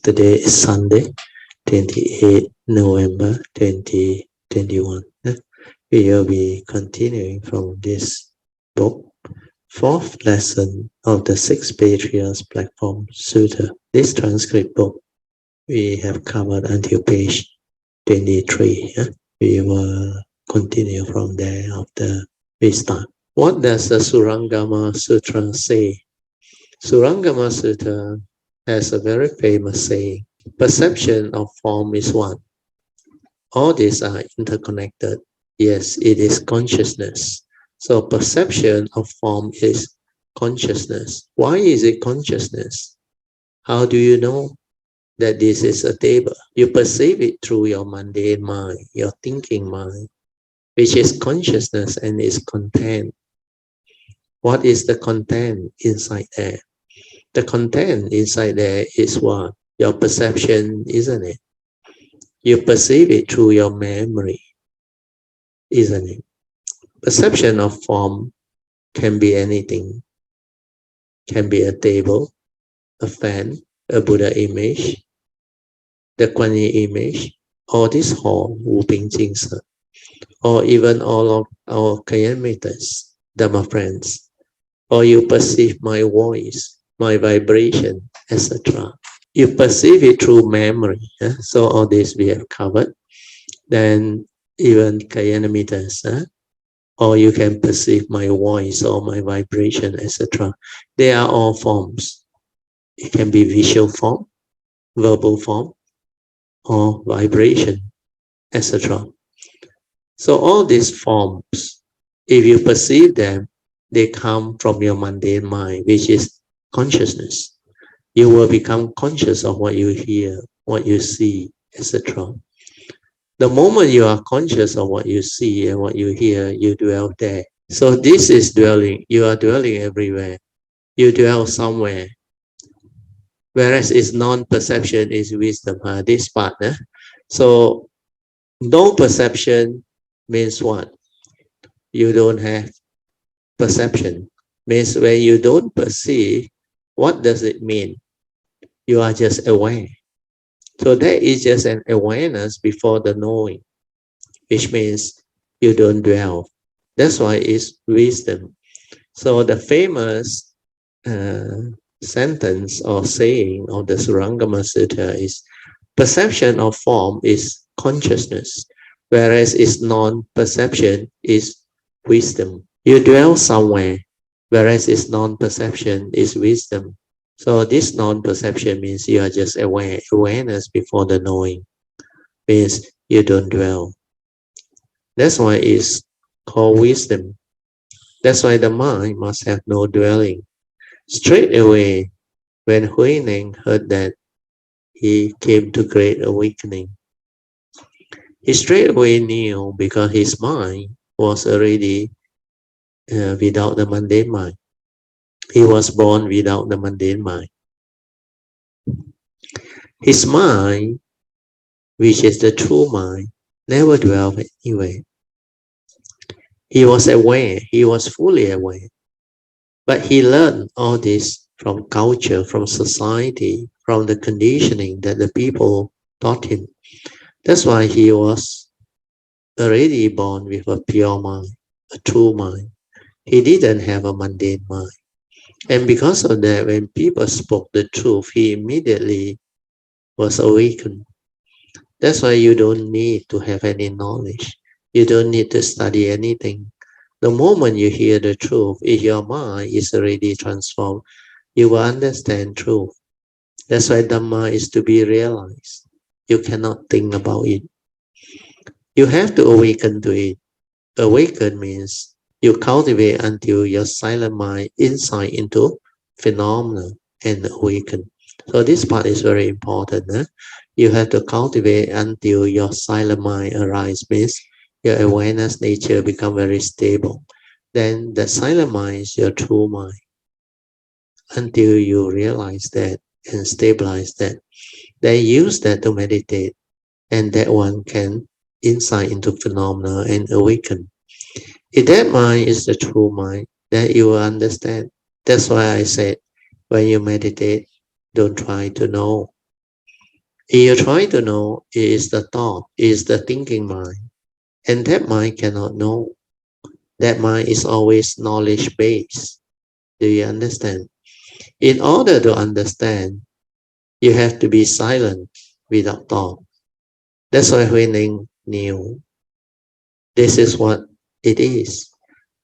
Today is Sunday, 28 November 2021. We will be continuing from this book, fourth lesson of the Six Patriarchs Platform Sutra. This transcript book, we have covered until page 23. We will continue from there after we start. What does the Surangama Sutra say? Surangama Sutra has a very famous saying. Perception of form is one. All these are interconnected. Yes, it is consciousness. So perception of form is consciousness. Why is it consciousness? How do you know that this is a table? You perceive it through your mundane mind, your thinking mind, which is consciousness and is content. What is the content inside there? The content inside there is what? Your perception, isn't it? You perceive it through your memory, isn't it? Perception of form can be anything. Can be a table, a fan, a Buddha image, the Kuan Yin image, or this hall, Wu Ping Jing Se, or even all of our kilometers, Dharma friends, or you perceive my voice, my vibration, etc. You perceive it through memory. So all this we have covered. Then even kilometers, or you can perceive my voice or my vibration, etc. They are all forms. It can be visual form, verbal form, or vibration, etc. So all these forms, if you perceive them, they come from your mundane mind, which is consciousness. You will become conscious of what you hear, what you see, etc. The moment you are conscious of what you see and what you hear, you dwell there. So this is dwelling. You are dwelling everywhere. You dwell somewhere. Whereas its non-perception is wisdom. This part. So no perception means what? You don't have perception. Means when you don't perceive, what does it mean? You are just aware. So there is just an awareness before the knowing, which means you don't dwell. That's why it's wisdom. So the famous sentence or saying of the Surangama Sutra is, perception of form is consciousness, whereas its non-perception is wisdom. You dwell somewhere, whereas its non-perception is wisdom. So this non-perception means you are just aware. Awareness before the knowing means you don't dwell. That's why it's called wisdom. That's why the mind must have no dwelling. Straight away, when Huineng heard that, he came to great awakening. He straight away knew because his mind was already without the mundane mind. He was born without the mundane mind. His mind, which is the true mind, never dwelled anywhere. He was aware, he was fully aware. But he learned all this from culture, from society, from the conditioning that the people taught him. That's why he was already born with a pure mind, a true mind. He didn't have a mundane mind. And because of that, when people spoke the truth, he immediately was awakened. That's why you don't need to have any knowledge. You don't need to study anything. The moment you hear the truth, if your mind is already transformed, you will understand truth. That's why Dhamma is to be realized. You cannot think about it. You have to awaken to it. Awaken means you cultivate until your silent mind insight into phenomena and awaken. So this part is very important. You have to cultivate until your silent mind arises, means your awareness nature become very stable. Then the silent mind is your true mind. Until you realize that and stabilize that, then use that to meditate, and that one can insight into phenomena and awaken. If that mind is the true mind, then you will understand. That's why I said, when you meditate, don't try to know. You try to know is the thought, is the thinking mind, and that mind cannot know. That mind is always knowledge based. Do you understand? In order to understand, you have to be silent without thought. That's why Huining knew this is what it is.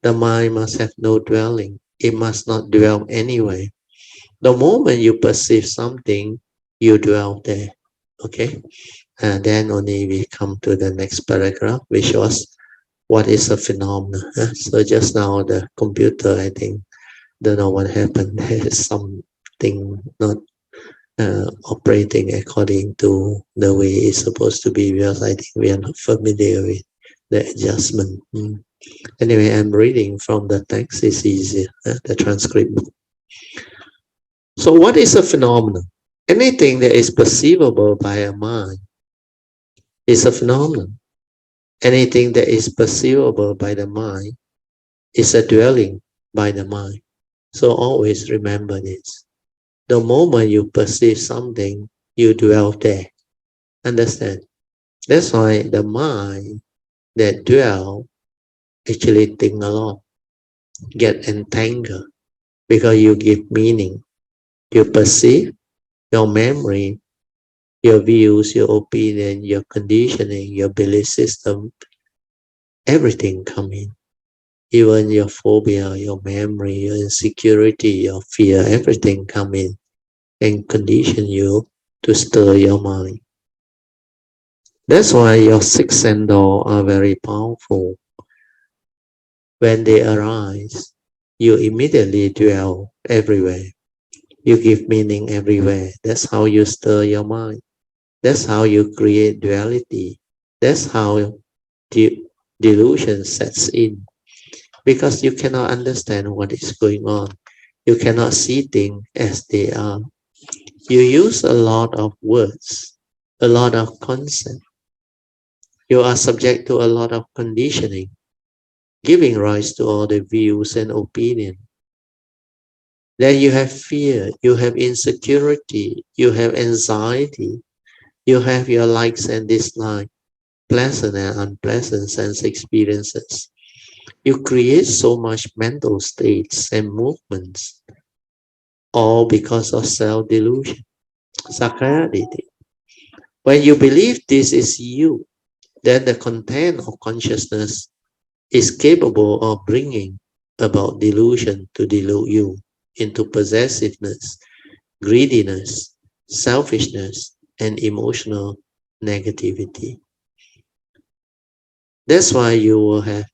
The mind must have no dwelling. It must not dwell anywhere. The moment you perceive something, you dwell there. Okay? And then only we come to the next paragraph, which was what is a phenomenon. So just now the computer, I think, don't know what happened. There is something not operating according to the way it's supposed to be, because I think we are not familiar with the adjustment. Anyway, I'm reading from the text. It's easier, the transcript. So what is a phenomenon? Anything that is perceivable by a mind is a phenomenon. Anything that is perceivable by the mind is a dwelling by the mind. So always remember this. The moment you perceive something, you dwell there. Understand? That's why the mind that dwell actually think a lot, get entangled, because you give meaning. You perceive, your memory, your views, your opinion, your conditioning, your belief system, everything come in. Even your phobia, your memory, your insecurity, your fear, everything come in and condition you to stir your mind. That's why your six sense door are very powerful. When they arise, you immediately dwell everywhere. You give meaning everywhere. That's how you stir your mind. That's how you create duality. That's how delusion sets in. Because you cannot understand what is going on. You cannot see things as they are. You use a lot of words, a lot of concepts. You are subject to a lot of conditioning, giving rise to all the views and opinions. Then you have fear, you have insecurity, you have anxiety, you have your likes and dislikes, pleasant and unpleasant sense experiences. You create so much mental states and movements, all because of self-delusion, sacrality. When you believe this is you, then the content of consciousness is capable of bringing about delusion to delude you into possessiveness, greediness, selfishness, and emotional negativity. That's why you will have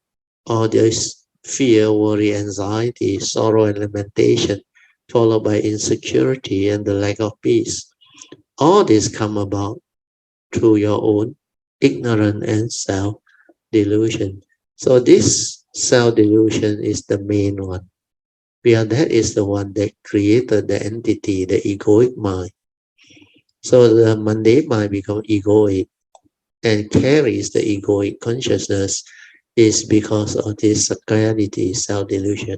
all this fear, worry, anxiety, sorrow, and lamentation, followed by insecurity and the lack of peace. All this come about through your own ignorance and self-delusion. So this self-delusion is the main one, because that is the one that created the entity, the egoic mind. So the mundane mind becomes egoic and carries the egoic consciousness is because of this sacrality, self-delusion.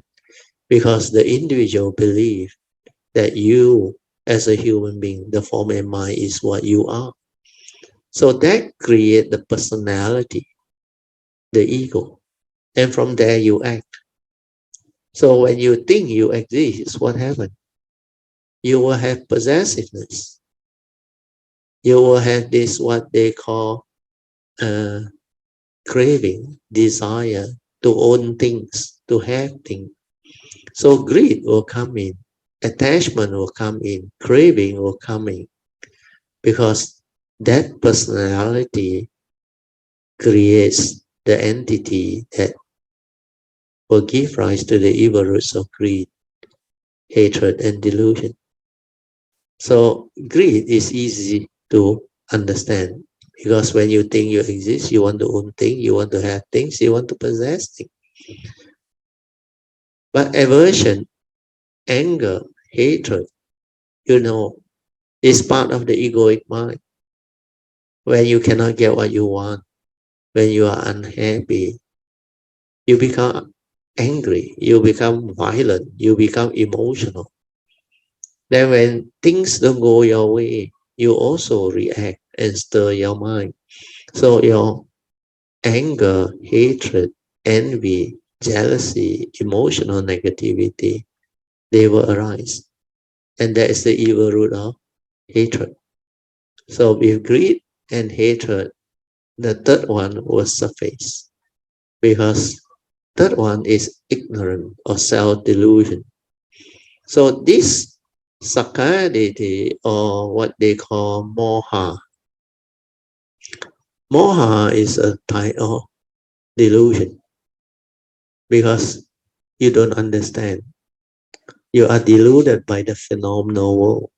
Because the individual believes that you, as a human being, the form and mind is what you are. So that creates the personality, the ego. And from there you act. So when you think you exist, what happens? You will have possessiveness. You will have this, what they call craving, desire to own things, to have things. So greed will come in, attachment will come in, craving will come in, because that personality creates the entity that will give rise to the evil roots of greed, hatred, and delusion. So greed is easy to understand, because when you think you exist, you want to own things, you want to have things, you want to possess things. But aversion, anger, hatred, is part of the egoic mind. When you cannot get what you want, when you are unhappy, you become angry, you become violent, you become emotional. Then when things don't go your way, you also react and stir your mind. So your anger, hatred, envy, jealousy, emotional negativity, they will arise. And that is the evil root of hatred. So with greed and hatred, the third one will surface. Because third one is ignorance or self-delusion. So this sakaditi, or what they call moha, moha is a type of delusion because you don't understand. You are deluded by the phenomenal world.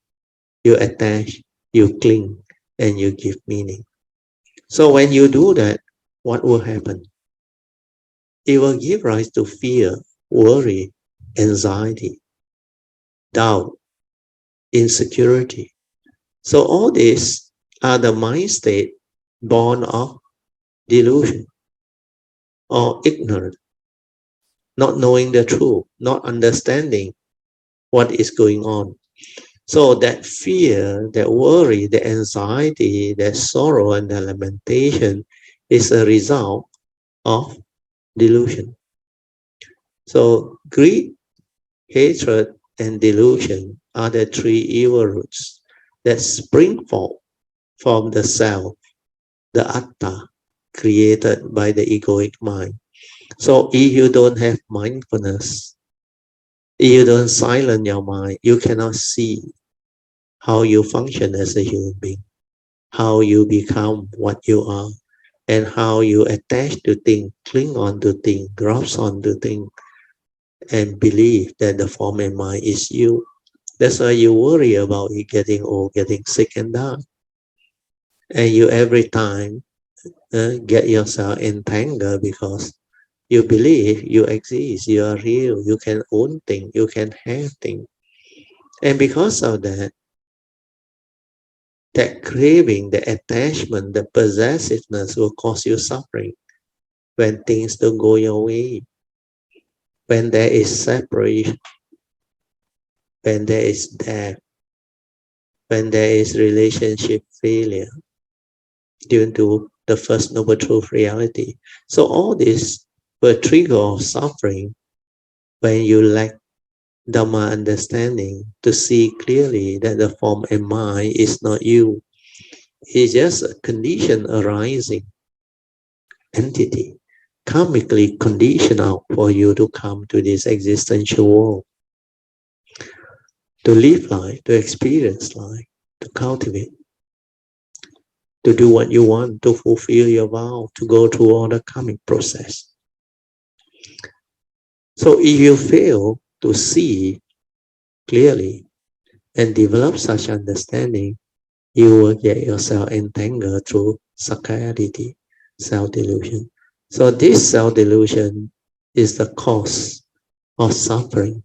You attach, you cling, and you give meaning. So when you do that, what will happen? It will give rise to fear, worry, anxiety, doubt, insecurity. So all these are the mind state born of delusion or ignorance, not knowing the truth, not understanding what is going on. So that fear, that worry, the anxiety, that sorrow, and the lamentation is a result of delusion. So greed, hatred, and delusion are the three evil roots that spring forth from the self, the atta, created by the egoic mind. So if you don't have mindfulness, if you don't silence your mind, you cannot see how you function as a human being, how you become what you are, and how you attach to things, cling on to things, grasp on to things, and believe that the form and mind is you. That's why you worry about it getting old, getting sick, and die. And you every time get yourself entangled because you believe you exist, you are real, you can own things, you can have things. And because of that, that craving, the attachment, the possessiveness will cause you suffering when things don't go your way, when there is separation, when there is death, when there is relationship failure due to the first noble truth reality. So all this will trigger suffering when you lack Dharma understanding to see clearly that the form and mind is not you. It's just a condition arising entity, karmically conditioned out for you to come to this existential world, to live life, to experience life, to cultivate, to do what you want, to fulfill your vow, to go through all the karmic process. So if you fail to see clearly and develop such understanding, you will get yourself entangled through sakayaditi, self-delusion. So this self-delusion is the cause of suffering.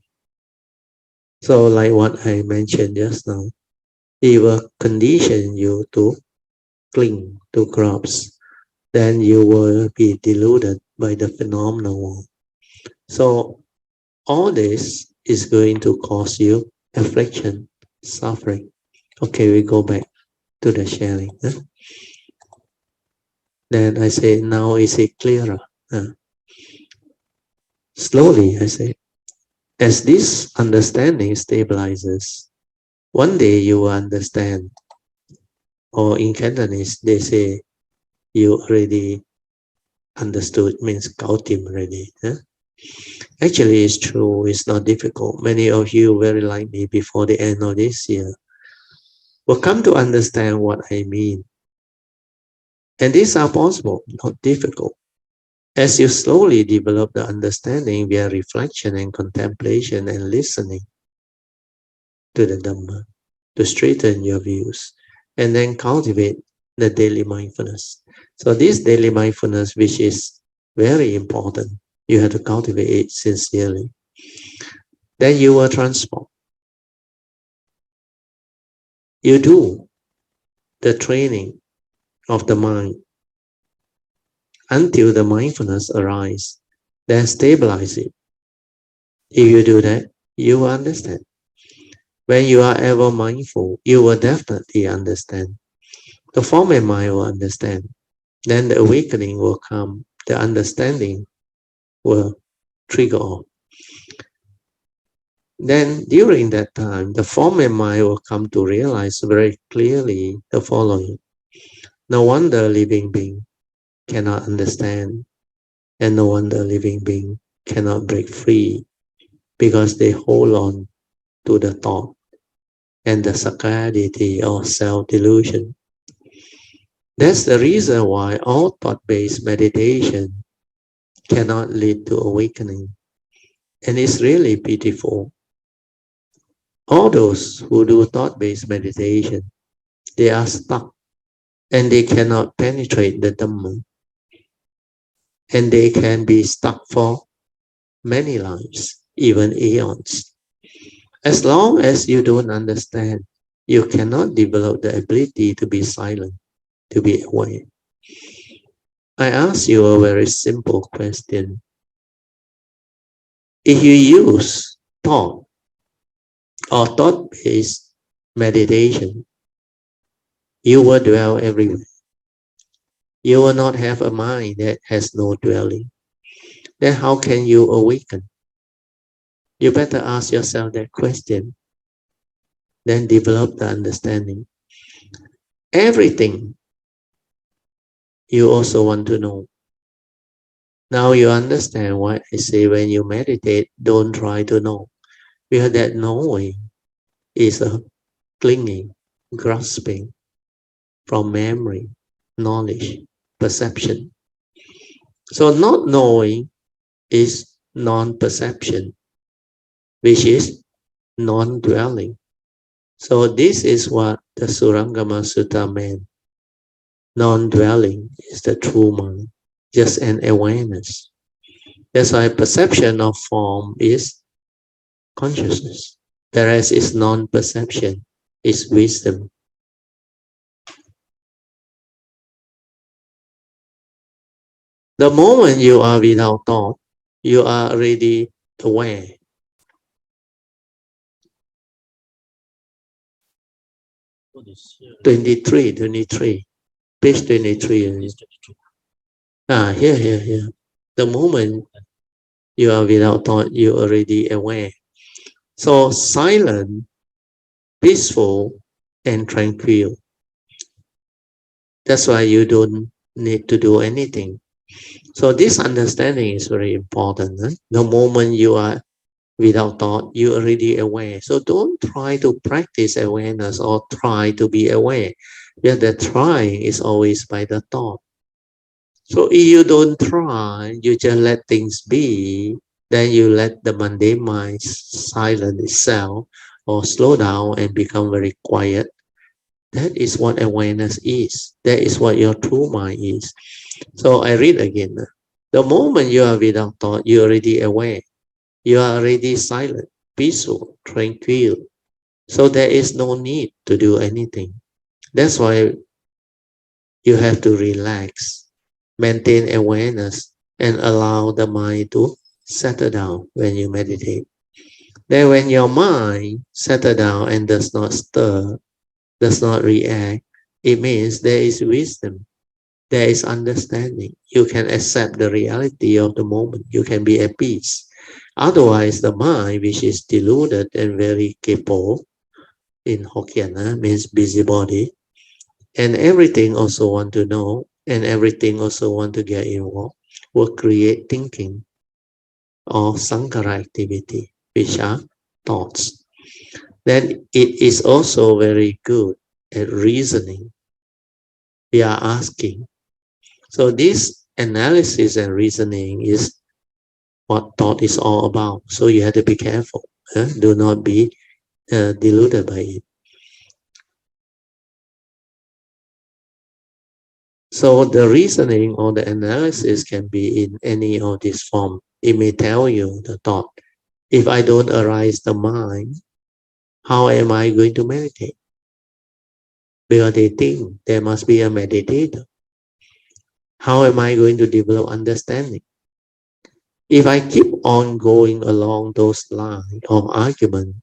So like what I mentioned just now, it will condition you to cling to grasp, then you will be deluded by the phenomenal world. So all this is going to cause you affliction, suffering. Okay, we go back to the sharing. Then I say, now is it clearer? Slowly, I say, as this understanding stabilizes, one day you will understand, or in Cantonese, they say, you already understood, means cao tim already. Actually, it's true, it's not difficult. Many of you, very likely before the end of this year, will come to understand what I mean. And these are possible, not difficult. As you slowly develop the understanding via reflection and contemplation and listening to the Dhamma, to straighten your views, and then cultivate the daily mindfulness. So this daily mindfulness, which is very important, you have to cultivate it sincerely. Then you will transform. You do the training of the mind until the mindfulness arises, then stabilize it. If you do that, you will understand. When you are ever mindful, you will definitely understand. The form and mind will understand. Then the awakening will come. The understanding will trigger off. Then during that time, the form and mind will come to realize very clearly the following. No wonder living being cannot understand, and no wonder living being cannot break free, because they hold on to the thought and the saccadity or self-delusion. That's the reason why all thought-based meditation cannot lead to awakening. And it's really pitiful. All those who do thought-based meditation, they are stuck and they cannot penetrate the Dhamma. And they can be stuck for many lives, even eons. As long as you don't understand, you cannot develop the ability to be silent, to be aware. I ask you a very simple question. If you use thought or thought-based meditation, you will dwell everywhere. You will not have a mind that has no dwelling. Then how can you awaken? You better ask yourself that question. Then develop the understanding. Everything you also want to know. Now you understand why I say when you meditate, don't try to know. Because that knowing is a clinging, grasping from memory, knowledge, perception. So not knowing is non-perception, which is non-dwelling. So this is what the Surangama Sutra meant. Non-dwelling is the true mind, just an awareness. That's why perception of form is consciousness. The rest is non-perception, is wisdom. The moment you are without thought, you are already aware. What is 23, page 23. Here. The moment you are without thought, you are already aware. So silent, peaceful, and tranquil. That's why you don't need to do anything. So this understanding is very important. The moment you are without thought, you're already aware. So don't try to practice awareness or try to be aware. Yeah, the trying is always by the thought. So if you don't try, you just let things be, then you let the mundane mind silence itself or slow down and become very quiet. That is what awareness is. That is what your true mind is. So I read again. The moment you are without thought, you're already aware. You are already silent, peaceful, tranquil. So there is no need to do anything. That's why you have to relax, maintain awareness, and allow the mind to settle down when you meditate. Then when your mind settles down and does not stir, does not react, it means there is wisdom, there is understanding. You can accept the reality of the moment. You can be at peace. Otherwise, the mind, which is deluded and very capable, in Hokkien means busybody, and everything also want to know, and everything also want to get involved, will create thinking or sankhara activity, which are thoughts. Then it is also very good at reasoning. We are asking. So this analysis and reasoning is what thought is all about. So you have to be careful. Do not be deluded by it. So the reasoning or the analysis can be in any of this form. It may tell you the thought. If I don't arise the mind, how am I going to meditate? Because they think there must be a meditator. How am I going to develop understanding? If I keep on going along those lines of argument,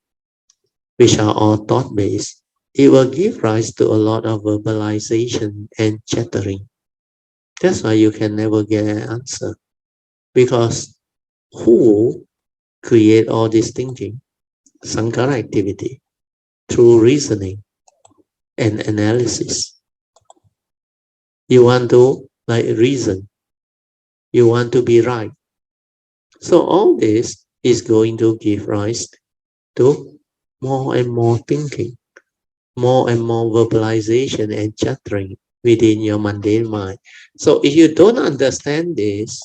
which are all thought-based, it will give rise to a lot of verbalization and chattering. That's why you can never get an answer. Because who create all this thinking? Sankara activity through reasoning and analysis. You want to reason. You want to be right. So all this is going to give rise to more and more thinking, more and more verbalization and chattering within your mundane mind. So if you don't understand this,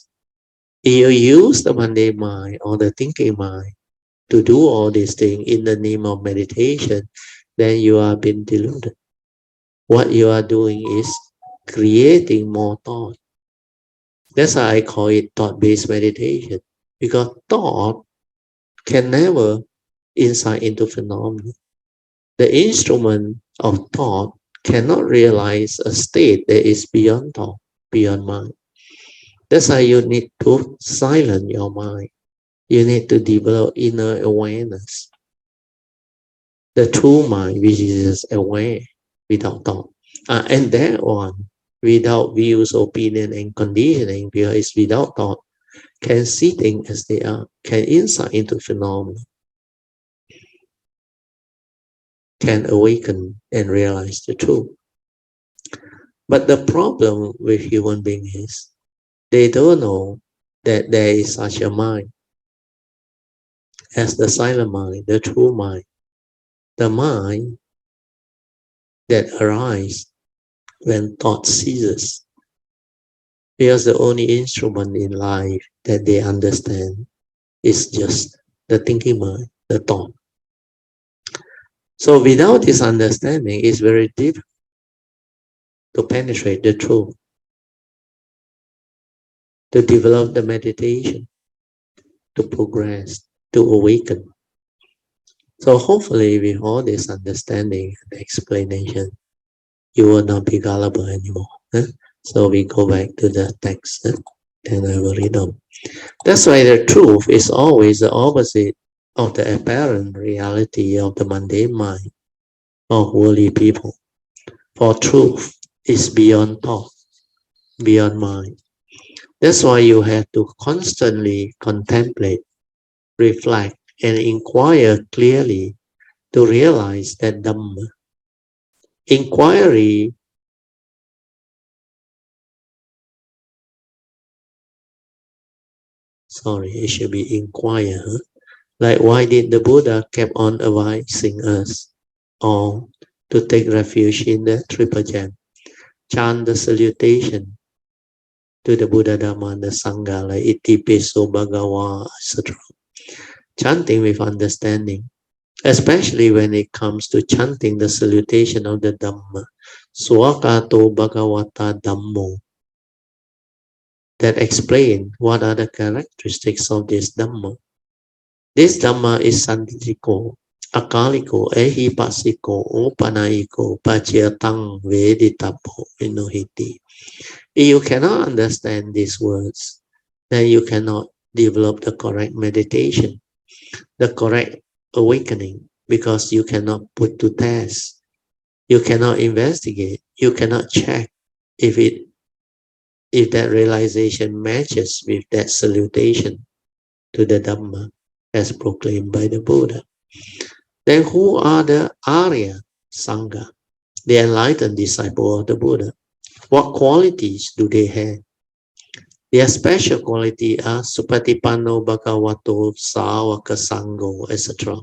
if you use the mundane mind or the thinking mind to do all these things in the name of meditation, then you are being deluded. What you are doing is creating more thought. That's why I call it thought-based meditation, because thought can never insight into phenomena. The instrument of thought cannot realize a state that is beyond thought, beyond mind. That's why you need to silence your mind. You need to develop inner awareness. The true mind, which is aware without thought. And that one, without views, opinion, and conditioning, because it's without thought, can see things as they are, can insight into phenomena, can awaken and realize the truth. But the problem with human beings is they don't know that there is such a mind as the silent mind, the true mind, the mind that arises when thought ceases. Because the only instrument in life that they understand is just the thinking mind, the thought. So without this understanding, it's very difficult to penetrate the truth, to develop the meditation, to progress, to awaken. So hopefully with all this understanding and explanation, you will not be gullible anymore. So we go back to the text, and I will read on. That's why the truth is always the opposite of the apparent reality of the mundane mind of worldly people. For truth is beyond thought, beyond mind. That's why you have to constantly contemplate, reflect, and inquire clearly to realize that Dhamma. Inquiry it should be inquire. Like why did the Buddha kept on advising us all to take refuge in the triple gem? Chant the salutation to the Buddha, Dharma, and the Sangha, like Iti Piso Bhagawa, etc. Chanting with understanding, especially when it comes to chanting the salutation of the Dhamma. Swakato Bhagavata Dhammo. That explain what are the characteristics of this Dhamma. This Dhamma is Sanditiko, Akaliko, Ehipasiko, Opanaiko, Pachiatang, Veditapo, Inohiti. If you cannot understand these words, then you cannot develop the correct meditation, the correct awakening, because you cannot put to test, you cannot investigate, you cannot check if that realization matches with that salutation to the Dhamma as proclaimed by the Buddha. Then who are the Arya Sangha, the enlightened disciple of the Buddha? What qualities do they have? Their special quality are Supatipanno Bhagavato Sāvaka Sangho, etc.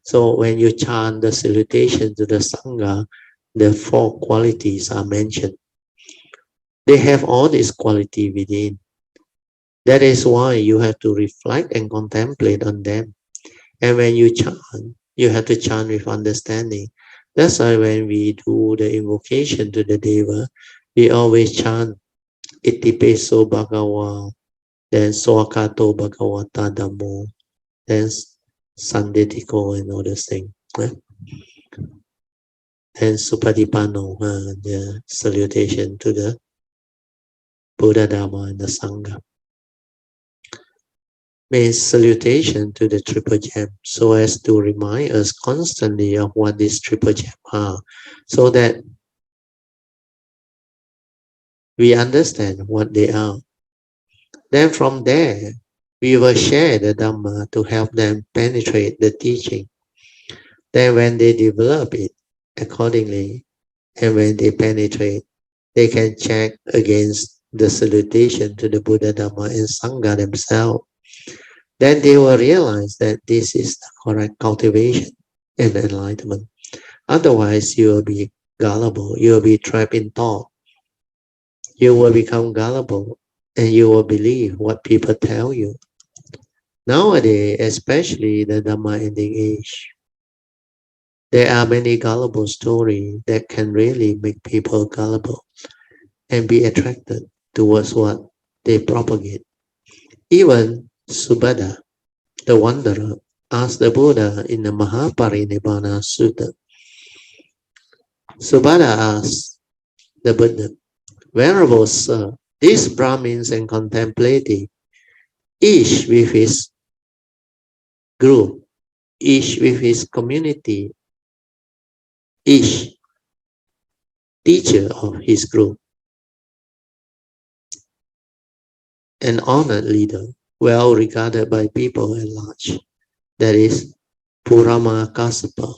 So when you chant the salutation to the Sangha, the four qualities are mentioned. They have all this quality within. That is why you have to reflect and contemplate on them. And when you chant, you have to chant with understanding. That's why when we do the invocation to the Deva, we always chant Iti Peso Bhagawa, then Swakato Bhagavata Dhammo, then Sanditiko and all those things. And Supatipanno, the salutation to the Buddha, Dharma, and the Sangha. made salutation to the triple gem so as to remind us constantly of what these triple gems are, so that we understand what they are. Then from there, we will share the Dhamma to help them penetrate the teaching. Then when they develop it accordingly, and when they penetrate, they can check against the salutation to the Buddha, Dhamma, and Sangha themselves. Then they will realize that this is the correct cultivation and enlightenment. Otherwise, you will be gullible. You will be trapped in thought. You will become gullible, and you will believe what people tell you. Nowadays, especially the Dharma Ending Age, there are many gullible stories that can really make people gullible and be attracted towards what they propagate. Even Subhadda, the wanderer, asked the Buddha in the Mahaparinibbana Sutta. Subhadda asked the Buddha, "Venerable Sir, these Brahmins and contemplative, each with his group, each with his community, each teacher of his group, an honored leader, well regarded by people at large, that is, Purama Kassapa,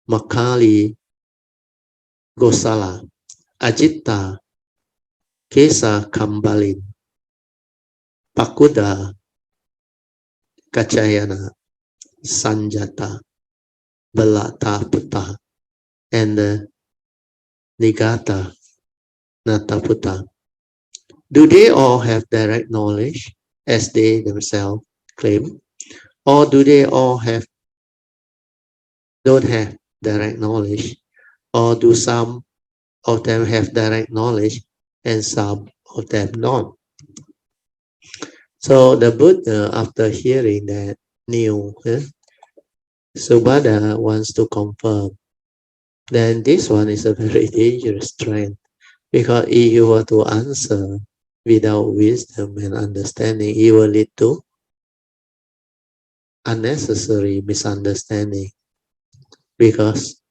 Makali Gosala, Ajita Kesa Kambalin, Pakuda Kachayana, Sanjata, Balataputta, and Nigata Nataputta. Do they all have direct knowledge, as they themselves claim, or do they all don't have direct knowledge, or do some of them have direct knowledge and some of them don't?" So the Buddha, after hearing that, knew Subhadda wants to confirm. Then this one is a very dangerous trend, because if you were to answer without wisdom and understanding, it will lead to unnecessary misunderstanding, because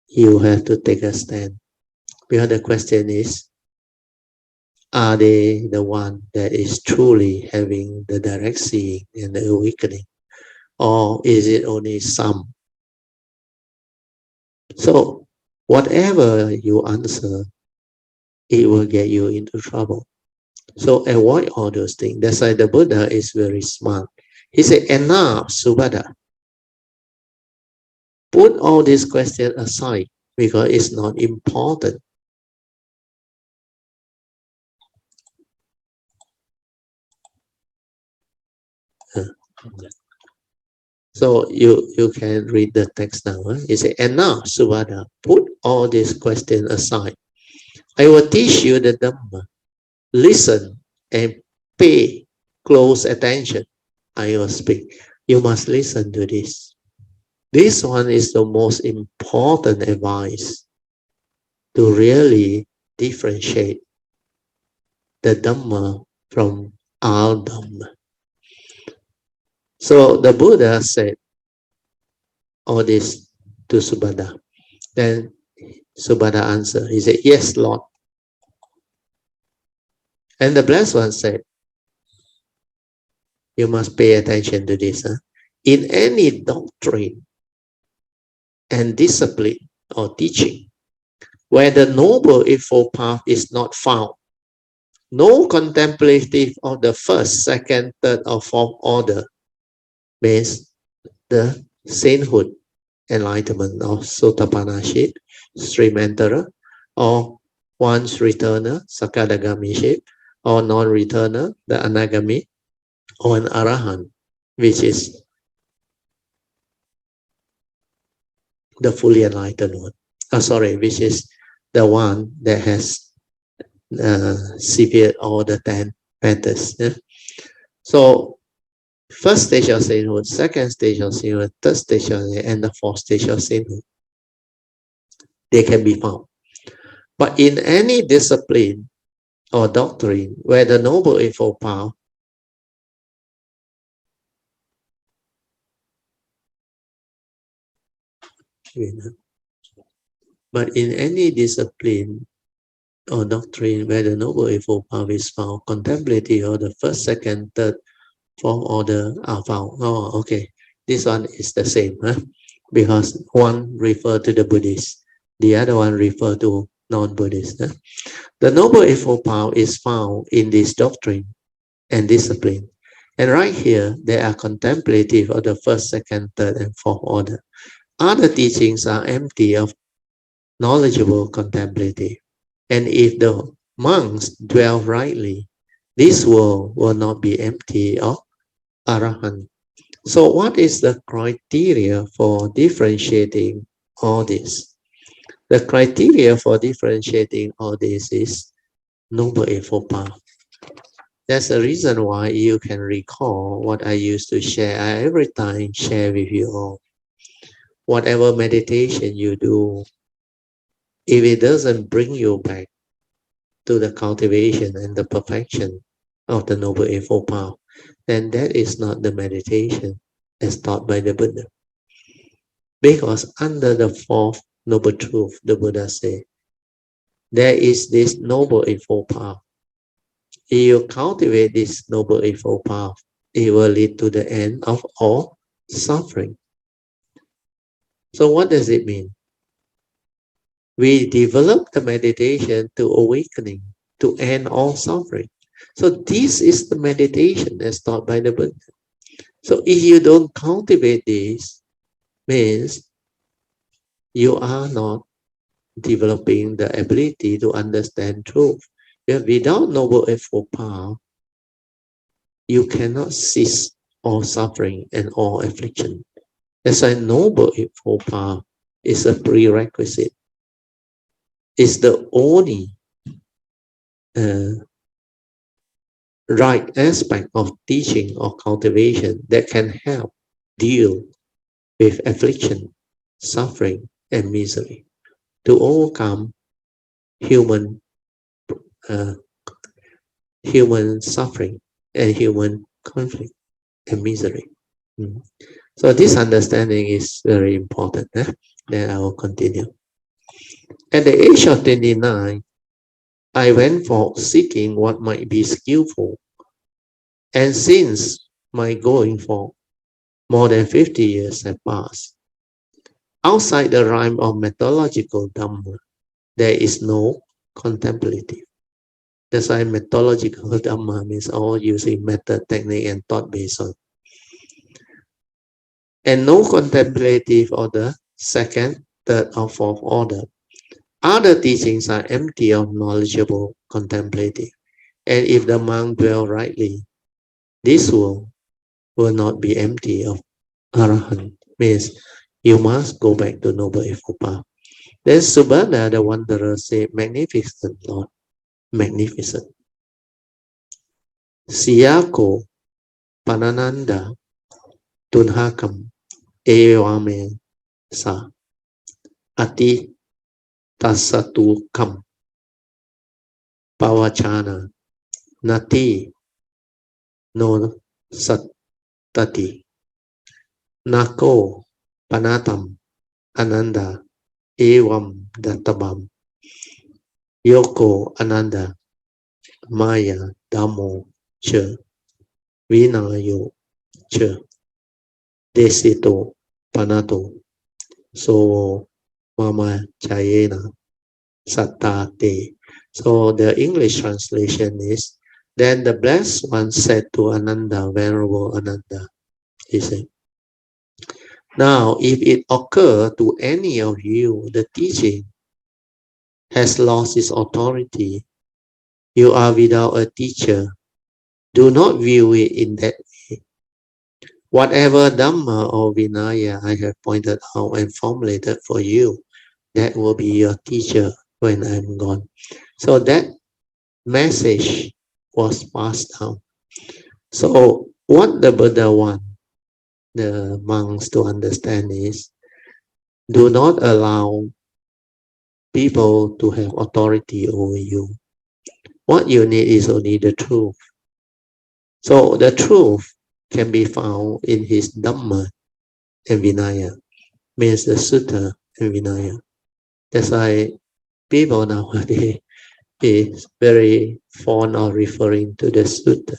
you have to take a stand. Because the question is, are they the one that is truly having the direct seeing and the awakening? Or is it only some? So whatever you answer, it will get you into trouble. So avoid all those things. That's why the Buddha is very smart. He said, "Enough, Subhadda. Put all these questions aside, because it's not important." So you can read the text now. He said, "Enough, Subhadda. Put all these questions aside. I will teach you the Dhamma. Listen and pay close attention. I will speak. You must listen to this. This one is the most important advice to really differentiate the Dhamma from our Dhamma." So the Buddha said all this to Subhadda. Then Subhadda answered. He said, "Yes, Lord." And the Blessed One said, "You must pay attention to this. In any doctrine and discipline or teaching, where the Noble Eightfold Path is not found, no contemplative of the first, second, third, or fourth order, means the sainthood, enlightenment of Sotapanaship, stream enterer, or once returner, Sakadagamiship, or non-returner, the Anagami, or an Arahant, which is the fully enlightened one. Which is the one that has severed all the 10 fetters. Yeah? So first stage of sainthood, second stage of sainthood, third stage of sainthood, and the fourth stage of sainthood, they can be found. But in any discipline or doctrine where the Noble Eightfold Path But in any discipline or doctrine where the Noble Eightfold Path is found, contemplative or the first, second, third, fourth order are found. Oh, okay. This one is the same, huh? Because one refer to the Buddhist, the other one refer to non-Buddhist. Huh? The Noble Eightfold Path is found in this doctrine and discipline. And right here, they are contemplative of the first, second, third, and fourth order. Other teachings are empty of knowledgeable contemplative. And if the monks dwell rightly, this world will not be empty of arahant. So what is the criteria for differentiating all this? The criteria for differentiating all this is Noble Eightfold Path. That's the reason why you can recall what I used to share. I every time share with you all. Whatever meditation you do, if it doesn't bring you back to the cultivation and the perfection of the Noble Eightfold Path, then that is not the meditation as taught by the Buddha. Because under the fourth noble truth, the Buddha said, there is this Noble Eightfold Path. If you cultivate this Noble Eightfold Path, it will lead to the end of all suffering. So what does it mean? We develop the meditation to awakening, to end all suffering. So this is the meditation as taught by the Buddha. So if you don't cultivate this, means you are not developing the ability to understand truth. Without Noble Eightfold Path, you cannot cease all suffering and all affliction. That's why Noble Eightfold Path is a prerequisite. It's the only right aspect of teaching or cultivation that can help deal with affliction, suffering, and misery, to overcome human suffering and human conflict and misery. So this understanding is very important. Then I will continue. At the age of 29, I went for seeking what might be skillful. And since my going for more than 50 years have passed, outside the realm of methodological Dhamma, there is no contemplative. That's why methodological Dhamma means all using method, technique, and thought based on. And no contemplative of the second, third, or fourth order. Other teachings are empty of knowledgeable contemplative. And if the monk dwell rightly, this world will not be empty of arahant. Means you must go back to Noble Eightfold Path. Then Subhadra, the wanderer, said, magnificent Lord, magnificent. Siyako Panananda Tunhakam Ewame Sa Ati Tasatukam Pawachana Nati No Satati Nako Panatam Ananda Evam Databam Yoko Ananda Maya Damo Cha Vinayo Cha Desito Panato So Mama Chayena Satate. So the English translation is, then the blessed one said to Ananda, Venerable Ananda, he said, now if it occur to any of you, the teaching has lost its authority, you are without a teacher, do not view it in that way. Whatever Dhamma or Vinaya I have pointed out and formulated for you, that will be your teacher when I'm gone. So that message was passed down. So what the Buddha wants the monks to understand is, do not allow people to have authority over you. What you need is only the truth. So the truth can be found in his Dhamma and Vinaya, means the Sutta and Vinaya. That's why people nowadays is very fond of referring to the sutta,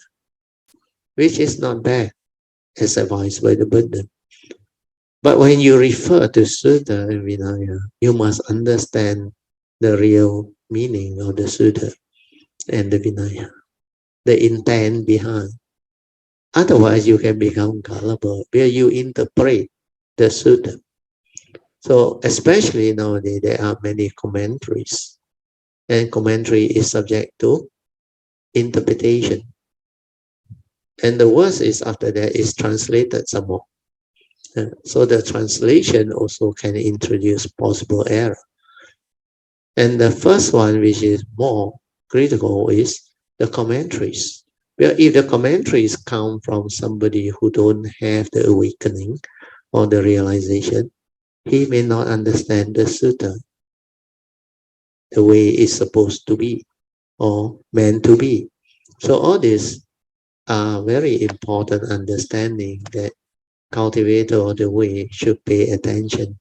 which is not bad as advised by the Buddha. But when you refer to sutta and Vinaya, you must understand the real meaning of the sutta and the Vinaya, the intent behind. Otherwise, you can become gullible where you interpret the sutta. So, especially nowadays, there are many commentaries, and commentary is subject to interpretation. And the worst is after that is translated some more. So the translation also can introduce possible error. And the first one, which is more critical, is the commentaries. Well, if the commentaries come from somebody who don't have the awakening or the realization, he may not understand the sutta the way it's supposed to be or meant to be. So all these are very important understanding that cultivator of the way should pay attention.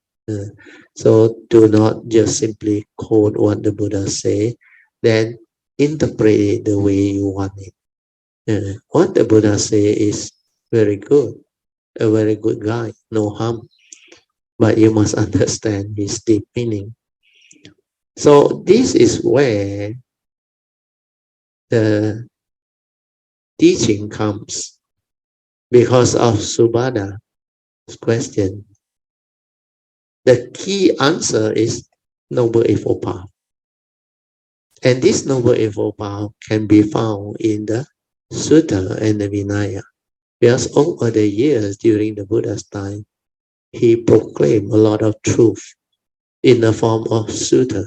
So do not just simply quote what the Buddha say, then interpret it the way you want it. What the Buddha say is very good, a very good guide, no harm, but you must understand his deep meaning. So this is where the teaching comes because of Subhada's question. The key answer is Noble Eightfold Path. And this Noble Eightfold Path can be found in the Sutta and the Vinaya. Because over the years during the Buddha's time, he proclaimed a lot of truth in the form of Sutta.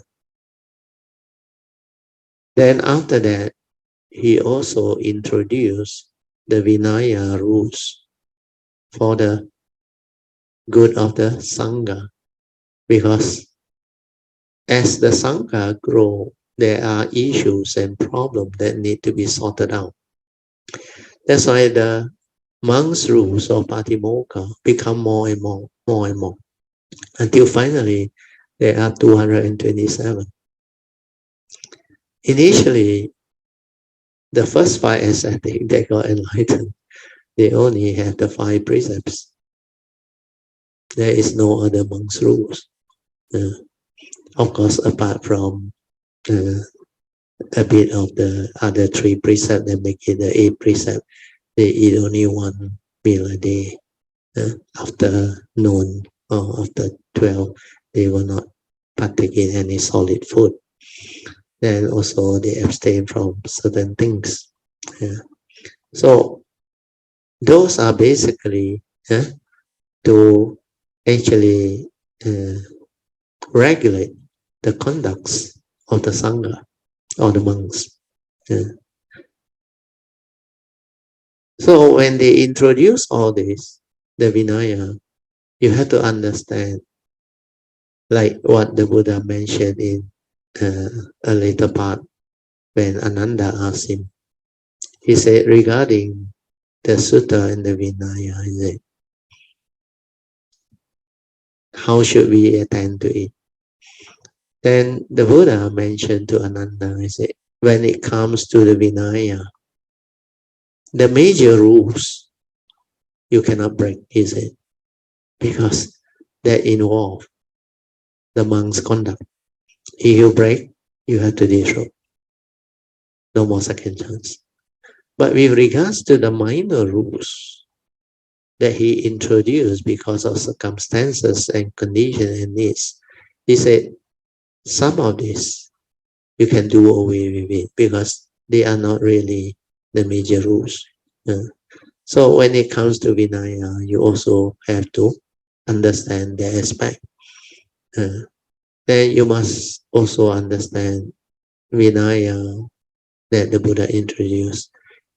Then after that, he also introduced the Vinaya rules for the good of the Sangha. Because as the Sangha grow, there are issues and problems that need to be sorted out. That's why the monks' rules of Patimokkha become more and more, until finally there are 227. Initially, the first 5 ascetics that got enlightened, they only have the 5 precepts. There is no other monks' rules. Of course, apart from a bit of the other 3 precepts that make it the 8 precept, they eat only 1 meal a day. After noon or after 12, they will not partake in any solid food. Then also they abstain from certain things. So those are basically to actually regulate the conducts of the Sangha or the monks. So when they introduce all this, the Vinaya, you have to understand, like what the Buddha mentioned in a later part when Ananda asked him. He said regarding the Sutta and the Vinaya, he said, how should we attend to it? Then the Buddha mentioned to Ananda, he said, when it comes to the Vinaya, the major rules you cannot break, he said, because that involve the monk's conduct. If you break, you have to disrobe. No more second chance. But with regards to the minor rules that he introduced because of circumstances and conditions and needs, he said, some of this you can do away with it because they are not really the major rules. So when it comes to Vinaya, you also have to understand the aspect. Then you must also understand Vinaya that the Buddha introduced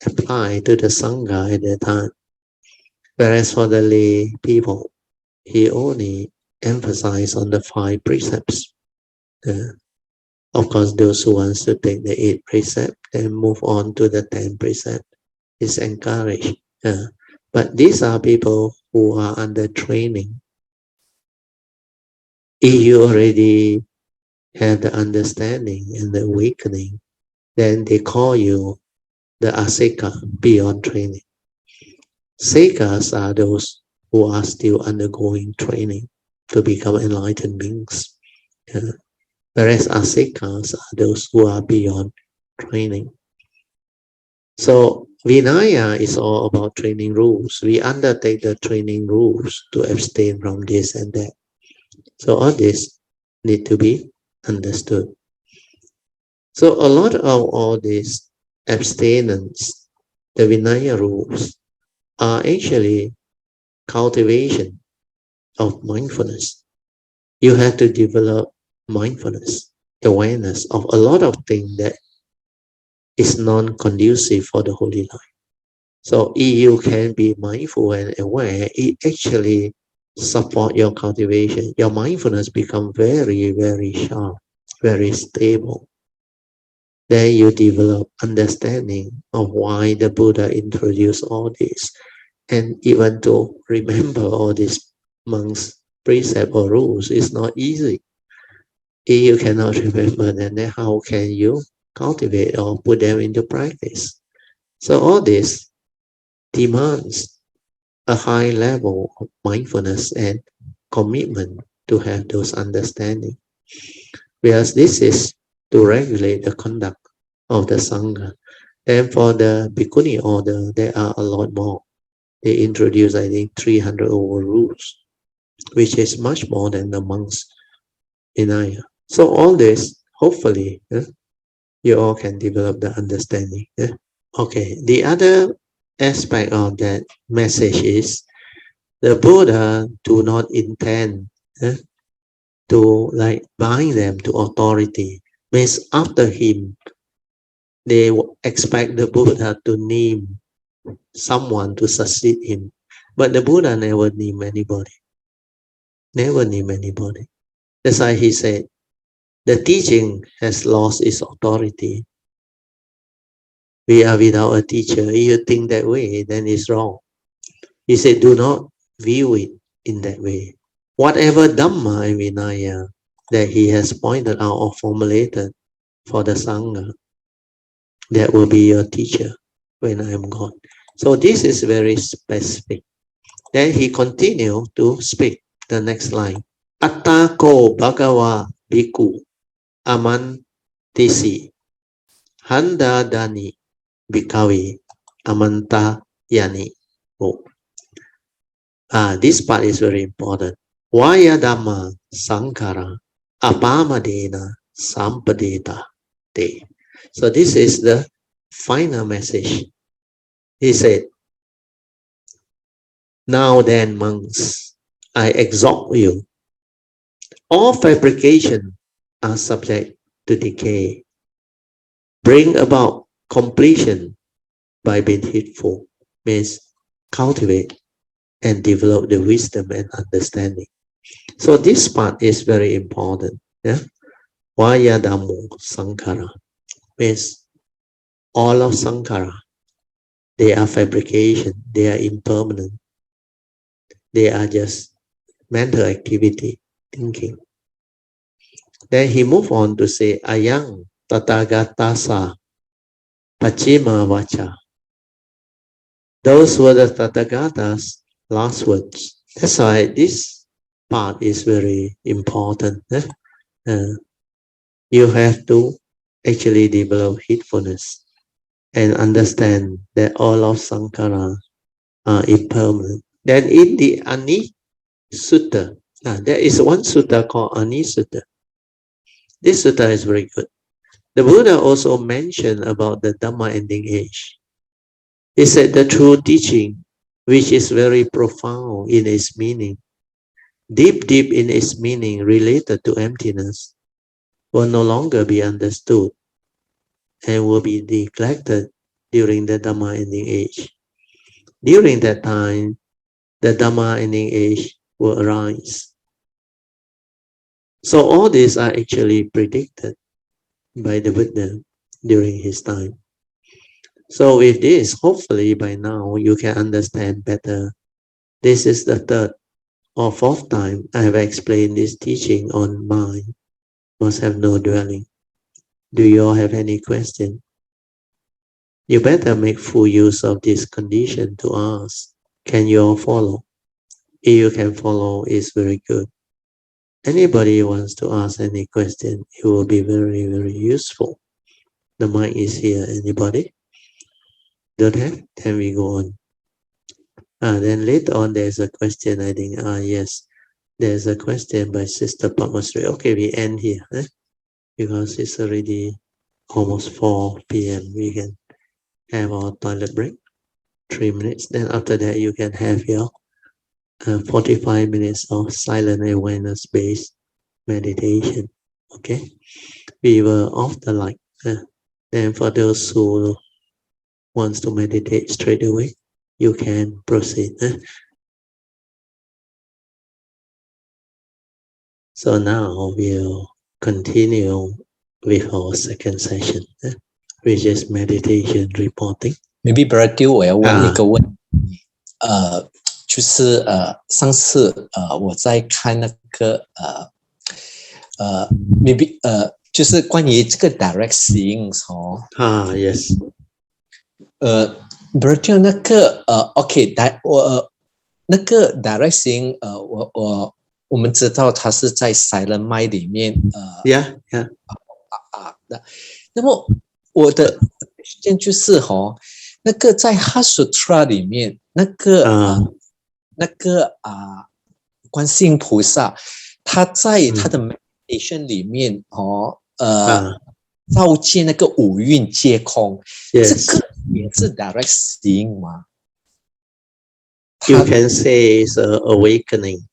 apply to the Sangha at that time. Whereas for the lay people, he only emphasized on the 5 precepts. Of course, those who wants to take the 8 precept and move on to the 10 precept is encouraged. But these are people who are under training. If you already have the understanding and the awakening, then they call you the aseka, beyond training. Sekas are those who are still undergoing training to become enlightened beings. Whereas asekas are those who are beyond training. So Vinaya is all about training rules. We undertake the training rules to abstain from this and that. So all this need to be understood. So a lot of all these abstinence, the Vinaya rules, are actually cultivation of mindfulness. You have to develop mindfulness, awareness of a lot of things that is non-conducive for the holy life. So if you can be mindful and aware, it actually support your cultivation. Your mindfulness become very, very sharp, very stable. Then you develop understanding of why the Buddha introduced all this. And even to remember all these monks' precepts or rules is not easy. If you cannot remember them, then how can you cultivate or put them into practice? So all this demands a high level of mindfulness and commitment to have those understanding. Whereas this is to regulate the conduct of the Sangha. And for the Bhikkhuni order, there are a lot more. They introduce, I think, 300 over rules, which is much more than the monks in Vinaya. So all this, hopefully, you all can develop the understanding. Okay, the other aspect of that message is the Buddha do not intend to like bind them to authority. Means after him, they expect the Buddha to name someone to succeed him. But the Buddha never named anybody. Never named anybody. That's why he said, the teaching has lost its authority. We are without a teacher. If you think that way, then it's wrong. He said, do not view it in that way. Whatever Dhamma and Vinaya that he has pointed out or formulated for the Sangha, that will be your teacher when I am gone. So this is very specific. Then he continued to speak the next line. Atta ko bhagava bhikkhu amantisi handa dani bhikkhave amanta yani. Oh. This part is very important. Vaya dhamma sankara apamadena sampadeta te. So this is the final message. He said, now then, monks, I exhort you. All fabrication are subject to decay. Bring about completion by being heedful. Means cultivate and develop the wisdom and understanding. So this part is very important. Yeah. Vaya dhammo sankara means all of sankara. They are fabrication. They are impermanent. They are just mental activity, thinking. Then he moved on to say, Ayang Tathagatasa Pachima Vacha. Those were the Tathagatas' last words. That's why this part is very important. You have to actually develop heedfulness and understand that all of Sankara are impermanent. Then in the Ani Sutta, there is one sutta called Ani Sutta. This sutta is very good. The Buddha also mentioned about the Dharma Ending Age. He said the true teaching, which is very profound in its meaning, deep in its meaning related to emptiness, will no longer be understood and will be neglected during the Dharma Ending Age. During that time, the Dharma Ending Age will arise. So all these are actually predicted by the Buddha during his time. So with this, hopefully by now you can understand better. This is the third or fourth time I have explained this teaching on mind must have no dwelling. Do you all have any question? You better make full use of this condition to ask. Can you all follow? If you can follow, it's very good. Anybody wants to ask any question, it will be very, very useful. The mic is here. Anybody? Don't have? Then we go on. Then later on, there's a question, I think. Yes, there's a question by Sister Padmasri. Okay, we end here. Because it's already almost 4 p.m. We can have our toilet break, 3 minutes. Then after that, you can have your 45 minutes of silent awareness-based meditation. Okay, we were off the light. Then for those who wants to meditate straight away, you can proceed. So now we'll continue with our second session, which is meditation reporting. Maybe Brother Dio 我要问一个问题，就是上次我在看那个maybe 就是关于这个 direct seeing 哦。Yes. Brother Dio 那个OK， 那个 direct seeing 我们知道它是在 silent mind 里面Yeah. 那么我的question就是那个在 Heart Sutra 里面那个观世音菩萨他在他的 meditation 里面照见那个五蕴皆空，这个也是 direct seeing 吗？ You can say it's an awakening.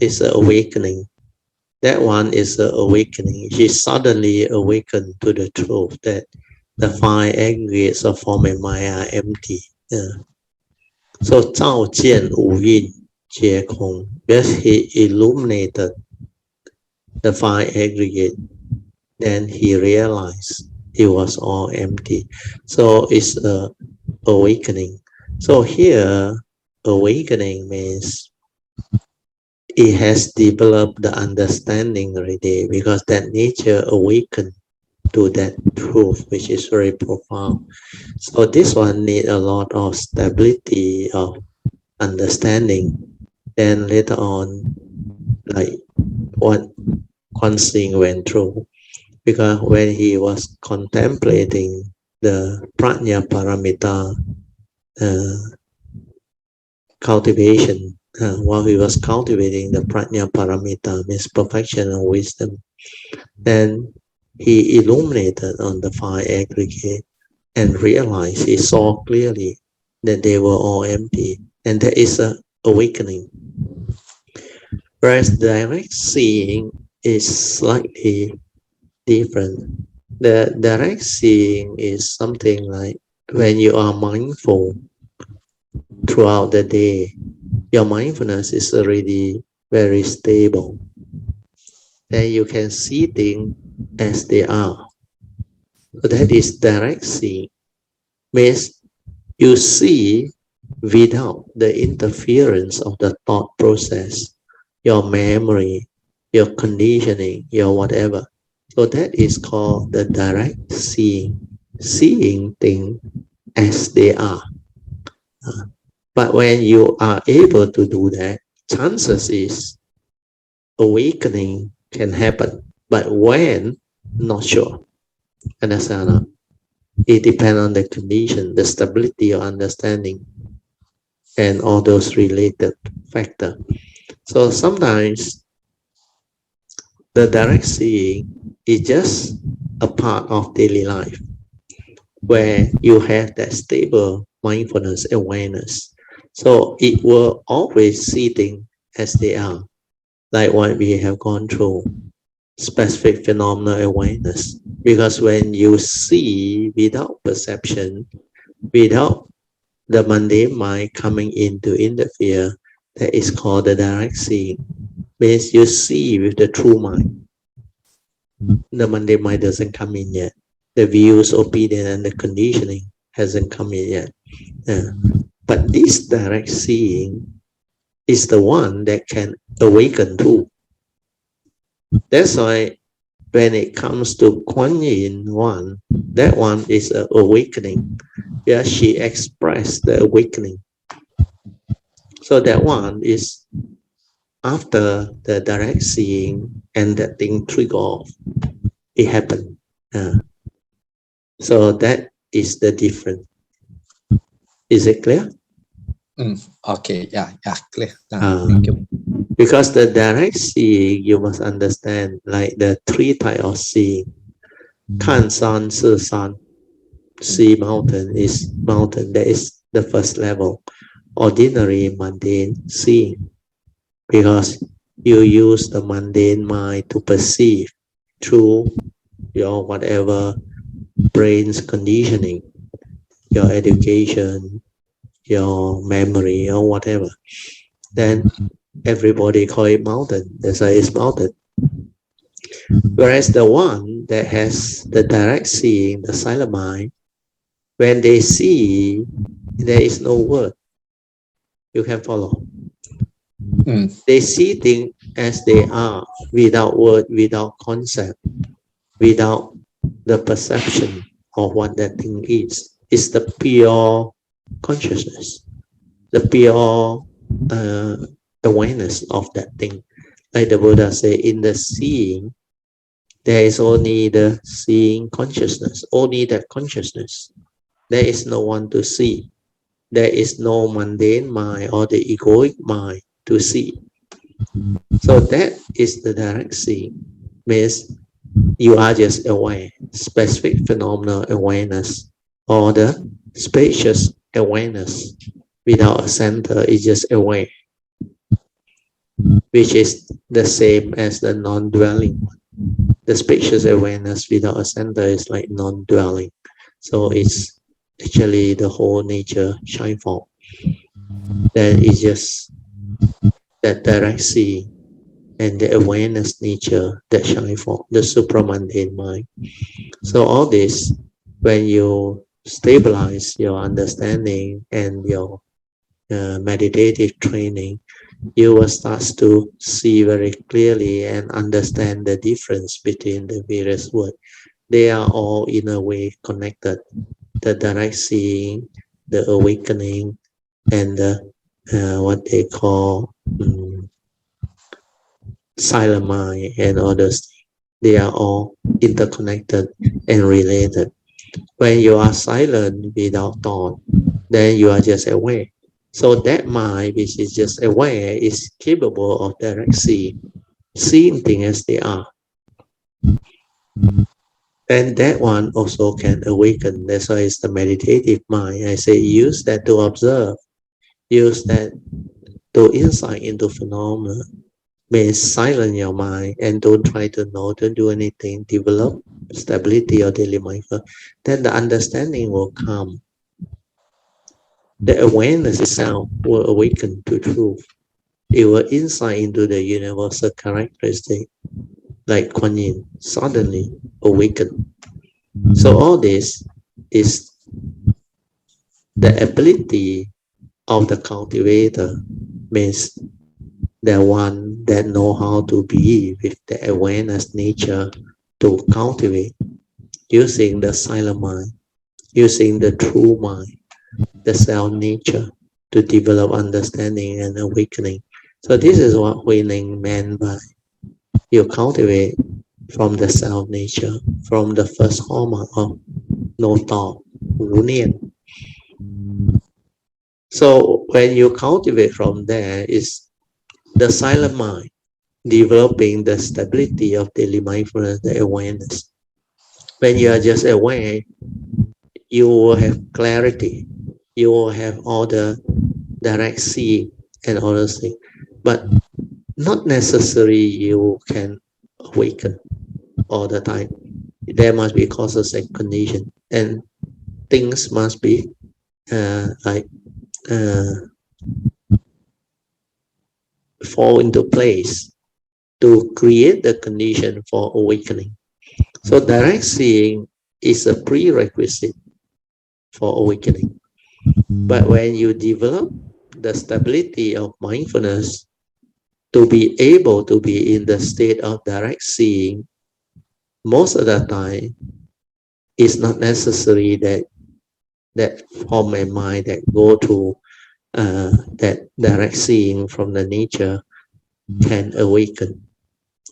It's an awakening. That one is an awakening. She suddenly awakened to the truth that the five aggregates of form and Maya are empty. So 照见五蕴皆空. Yes, he illuminated the five aggregate. Then he realized it was all empty. So it's a awakening. So here, awakening means it has developed the understanding already, because that nature awakened to that truth, which is very profound. So this one need a lot of stability of understanding. Then later on, like what Kuan Yin went through, because when he was contemplating the prajna paramita cultivation, while he was cultivating the prajna paramita, means perfection and wisdom, then he illuminated on the five aggregate and realized, he saw clearly that they were all empty, and that is an awakening. Whereas direct seeing is slightly different. The direct seeing is something like when you are mindful throughout the day, your mindfulness is already very stable. Then you can see things as they are. So that is direct seeing. Means you see without the interference of the thought process, your memory, your conditioning, your whatever. So that is called the direct seeing. Seeing things as they are. But when you are able to do that, chances is awakening can happen. But when, not sure. Understand? It depends on the condition, the stability of understanding, and all those related factors. So sometimes the direct seeing is just a part of daily life, where you have that stable mindfulness awareness. So it will always see things as they are, like what we have gone through, specific phenomena awareness. Because when you see without perception, without the mundane mind coming in to interfere, that is called the direct seeing. Means you see with the true mind. The mundane mind doesn't come in yet. The views, opinion, and the conditioning hasn't come in yet. But this direct seeing is the one that can awaken too. That's why when it comes to Kuan Yin one, that one is an awakening. Yeah, she expressed the awakening. So that one is after the direct seeing and that thing trigger off, it happened. So that is the difference. Is it clear? Okay, yeah, clear. Thank you. Because the direct seeing, you must understand, like the three types of seeing. Kan san, si san, see mountain is mountain. That is the first level. Ordinary mundane seeing. Because you use the mundane mind to perceive through your whatever brain's conditioning, your education, your memory, or whatever. Then everybody call it mountain. That's why it's mountain. Whereas the one that has the direct seeing, the silent mind, when they see, there is no word. You can follow. They see things as they are, without word, without concept, without the perception of what that thing is. It's the pure consciousness, the pure awareness of that thing. Like the Buddha say, in the seeing, there is only the seeing consciousness, only that consciousness. There is no one to see. There is no mundane mind or the egoic mind to see. So that is the direct seeing. Means you are just aware, specific phenomenal awareness, or the spacious awareness without a center is just aware, which is the same as the non-dwelling one. The spacious awareness without a center is like non-dwelling. So it's actually the whole nature shine forth. Then it's just that direct seeing and the awareness nature that shine forth, the supramundane mind. So all this, when you stabilize your understanding and your meditative training, you will start to see very clearly and understand the difference between the various words. They are all in a way connected. The direct seeing, the awakening, and the what they call silent mind and others. They are all interconnected and related. When you are silent without thought, then you are just aware. So that mind, which is just aware, is capable of direct seeing things as they are. And that one also can awaken. That's why it's the meditative mind. I say use that to observe. Use that to insight into phenomena. May silence your mind and don't try to know, don't do anything. Develop stability or daily mindfulness. Then the understanding will come. The awareness itself will awaken to truth. It will insight into the universal characteristic, like Kuan Yin, suddenly awaken. So all this is the ability of the cultivator, means the one that know how to be with the awareness nature to cultivate, using the silent mind, using the true mind, the self nature to develop understanding and awakening. So this is what Hui Ling meant by you cultivate from the self nature, from the first hallmark of no thought, Wu Nian. So when you cultivate from there, is the silent mind, developing the stability of daily mindfulness, the awareness. When you are just aware, you will have clarity. You will have all the direct seeing and all those things. But not necessarily you can awaken all the time. There must be causes and conditions, and things must be fall into place to create the condition for awakening. So direct seeing is a prerequisite for awakening. But when you develop the stability of mindfulness to be able to be in the state of direct seeing most of the time is not necessary that form a mind that go to that direct seeing from the nature can awaken.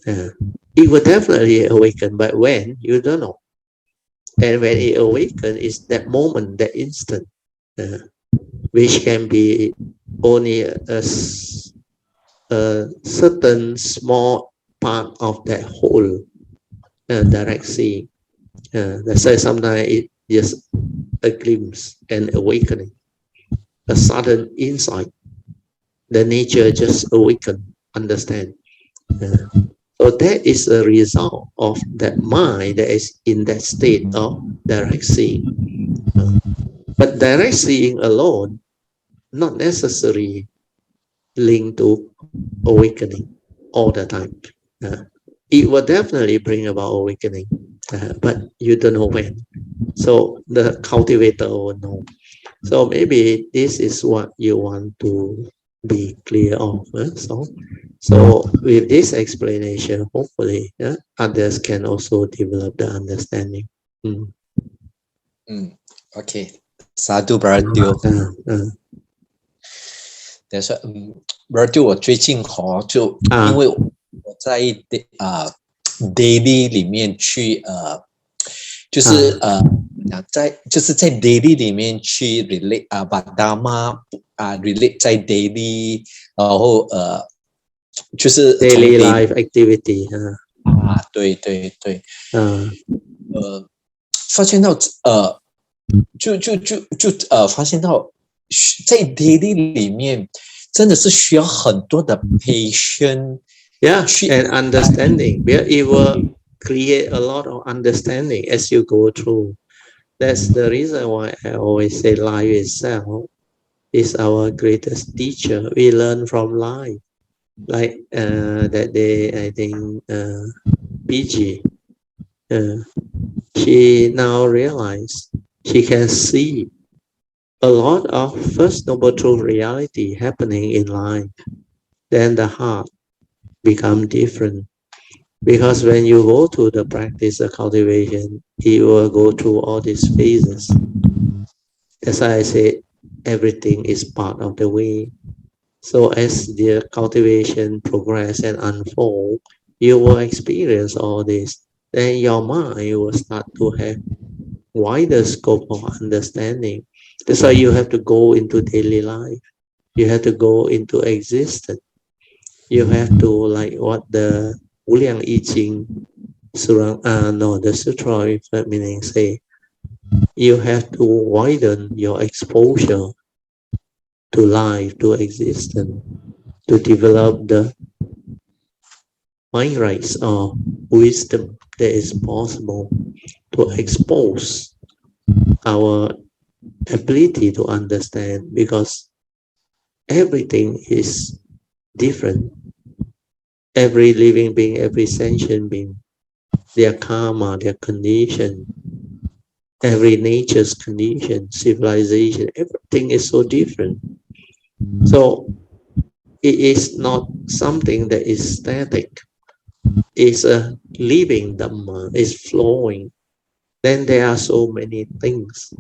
It will definitely awaken, but when, you don't know. And when it awakens, is that moment, that instant, which can be only a certain small part of that whole direct seeing. That's why sometimes it just a glimpse and awakening, a sudden insight. The nature just awaken, understand. So that is a result of that mind that is in that state of direct seeing. But direct seeing alone, not necessarily linked to awakening all the time. It will definitely bring about awakening, but you don't know when. So the cultivator will know. So maybe this is what you want to be clear of. So with this explanation, hopefully others can also develop the understanding. OK， Sadhu Brother， 但是Brother， 我最近就因为我在Daily 里面去就是在 Daily 里面去 relate 把 Dharma relate 在 Daily， 然后就是 Daily life activity 对，发现到发现到在 Daily 里面真的是需要很多的 patience， and understanding. It will create a lot of understanding as you go through. That's the reason why I always say life itself is our greatest teacher. We learn from life. Like that day, I think PG, she now realized she can see a lot of First Noble Truth reality happening in life. Then the heart become different. Because when you go to the practice of cultivation, you will go through all these phases. That's why I say everything is part of the way. So as the cultivation progress and unfold, you will experience all this. Then your mind will start to have wider scope of understanding. That's why you have to go into daily life. You have to go into existence. You have to, like what the Wuliang I Ching the Sutra meaning say, you have to widen your exposure to life, to existence, to develop the mind rights of wisdom that is possible, to expose our ability to understand, because everything is different. Every living being, every sentient being, their karma, their condition, every nature's condition, civilization, everything is so different. So it is not something that is static. It's a living Dhamma, it's flowing. Then there are so many things.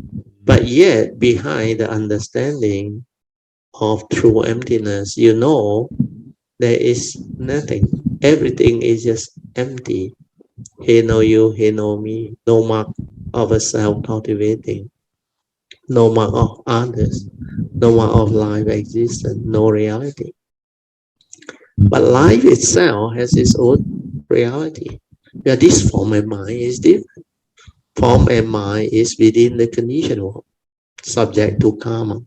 But yet, behind the understanding of true emptiness, you know, there is nothing. Everything is just empty. He know you, he know me. No mark of a self cultivating. No mark of others. No mark of life existence. No reality. But life itself has its own reality. Yeah, this form and mind is different. Form and mind is within the conditioned world, subject to karma,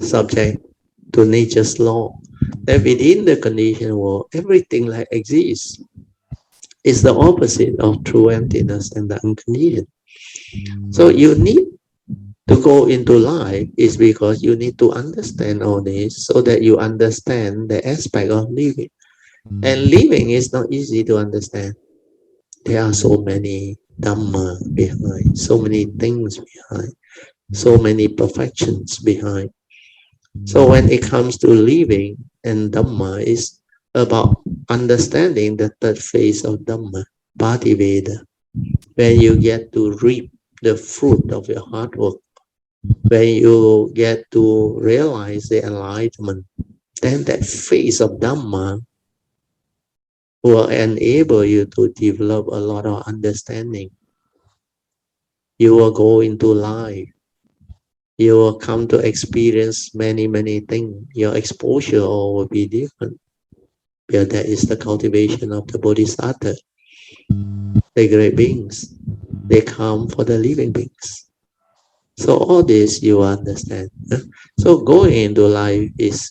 subject to nature's law. That within the conditioned world, everything like exists. It's the opposite of true emptiness and the unconditioned. So you need to go into life is because you need to understand all this so that you understand the aspect of living. And living is not easy to understand. There are so many Dhamma behind, so many things behind, so many perfections behind. So when it comes to living and Dhamma, is about understanding the third phase of Dhamma, Bhati-veda, where you get to reap the fruit of your hard work, when you get to realize the enlightenment, then that phase of Dhamma will enable you to develop a lot of understanding. You will go into life. You will come to experience many things. Your exposure all will be different. Yeah, that is the cultivation of the Bodhisattva. The great beings, they come for the living beings. So all this you understand. So going into life is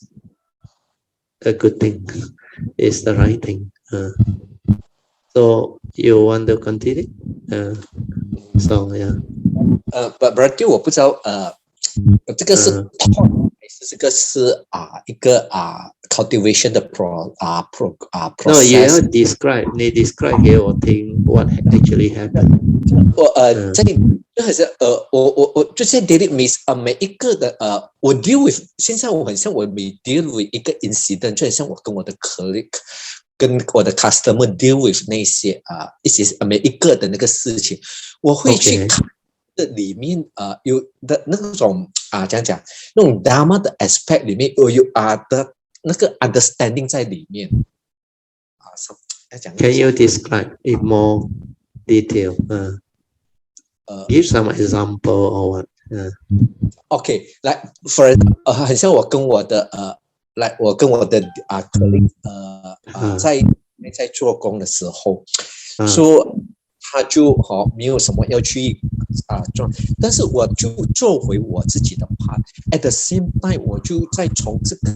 a good thing. It's the right thing. So you want to continue? So yeah. Berarti 我不知道这个是 thought 还是这个是一个cultivation 的 process。 No, you have describe. 你 describe 给我听 what actually happened. 在就好像我就在 daily 每一个的我 deal with 现在我很像我每 deal with 一个 incident， 就很像我跟我的 colleague 跟我的 customer deal with 那些一些每一个的那个事情，我会去看这里面有的那种怎样讲，那种 Dharma 的 aspect 里面有的那个 understanding 在里面Can you describe in more detail? Give some example or what? Okay, like for 很像我跟我的我跟我的colleague 在做工的时候，说他就没有什么要去做，但是我就做回我自己的 part。 At the same time， 我就在从这个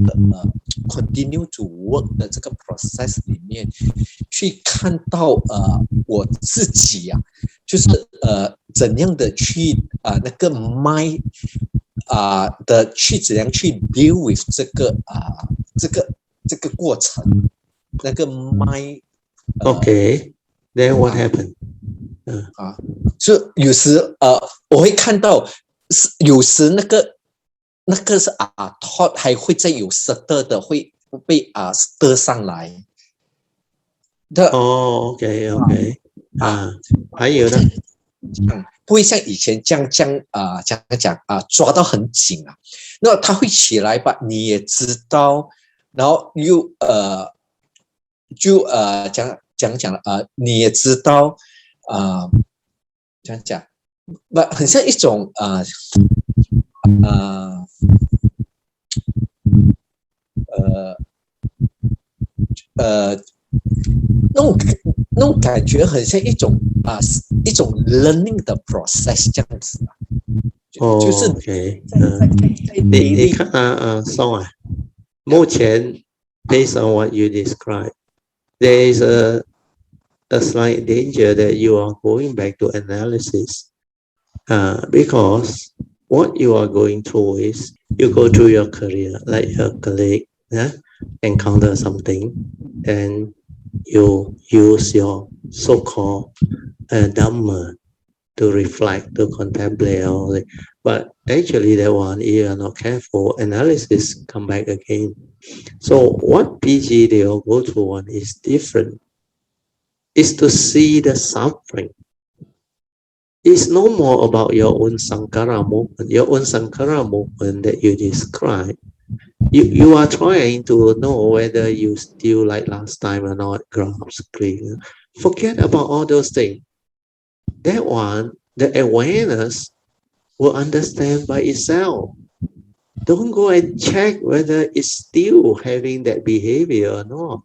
continue to work 的这个 process 里面去看到我自己就是怎样的去那个 mind 的去怎样去 deal with 这个过程，那个 mind。 Okay, then what happened? 就有时我会看到有时那个是thought 还会再有 stir 的会被stir 上来的。Okay. 还有呢？不会像以前这样讲抓到很紧那它会起来吧，你也知道，然后又就讲你也知道讲很像一种那种感觉很像一种learning 的 process 这样子就是 OK， 你看宋目前 based on what you described, there is a slight danger that you are going back to analysis, because what you are going through is you go through your career, like your colleague encounter something, and you use your so-called Dhamma to reflect, to contemplate all it. But actually that one, if you are not careful, analysis come back again. So what PG they all go through one is different. Is to see the suffering. It's no more about your own Sankara movement. Your own Sankara movement that you describe. You are trying to know whether you still like last time or not, grasp, clear. Forget about all those things. That one, the awareness will understand by itself. Don't go and check whether it's still having that behavior or not.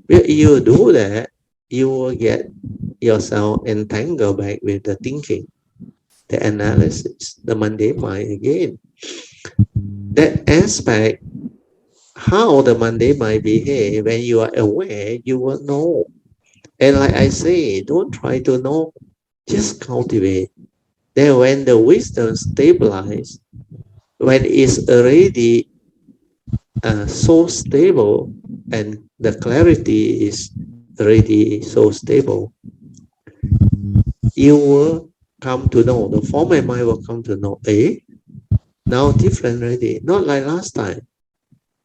When you do that, you will get yourself entangled back with the thinking, the analysis, the mundane mind again. That aspect, how the mundane mind behave, when you are aware, you will know. And like I say, don't try to know, just cultivate. Then when the wisdom stabilizes, when it's already so stable and the clarity is already so stable, you will come to know, the form and mind will come to know, now different already, not like last time.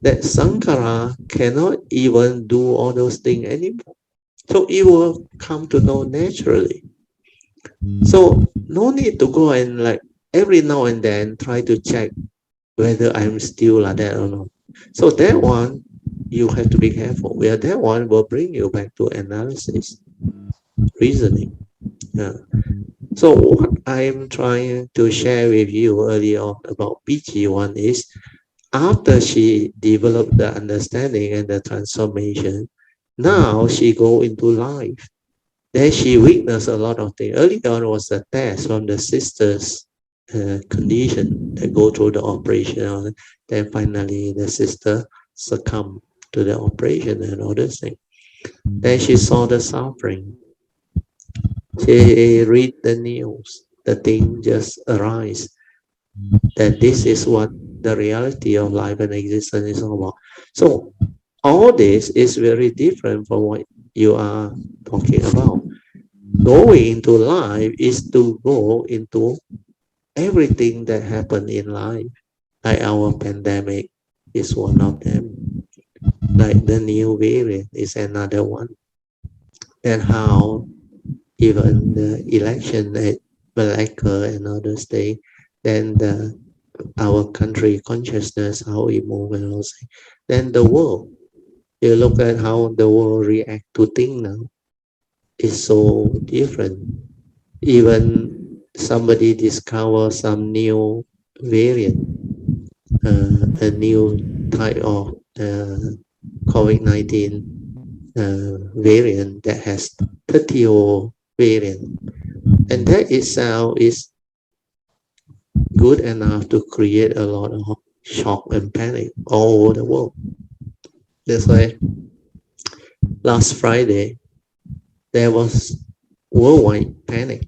that Sankara cannot even do all those things anymore. So it will come to know naturally. So no need to go and like every now and then try to check whether I'm still like that or not. So that one, you have to be careful. Where that one will bring you back to analysis, reasoning. Yeah. So what I'm trying to share with you earlier on about PG1 is after she developed the understanding and the transformation, now she go into life. Then she witnessed a lot of things. Early on was a test from the sister's condition that go through the operation. Then finally the sister succumbed to the operation and all this thing. Then she saw the suffering. She read the news. The thing just arise that this is what the reality of life and existence is all about. So all this is very different from what you are talking about. Going into life is to go into everything that happened in life. Like our pandemic is one of them. Like the new variant is another one. And how even the election at Malacca and others things, then our country consciousness, how we move and all that. Then the world, you look at how the world react to things now. It's so different. Even somebody discover some new variant, a new type of COVID-19 variant that has 30 variant, and that itself is good enough to create a lot of shock and panic all over the world. That's why last Friday there was worldwide panic,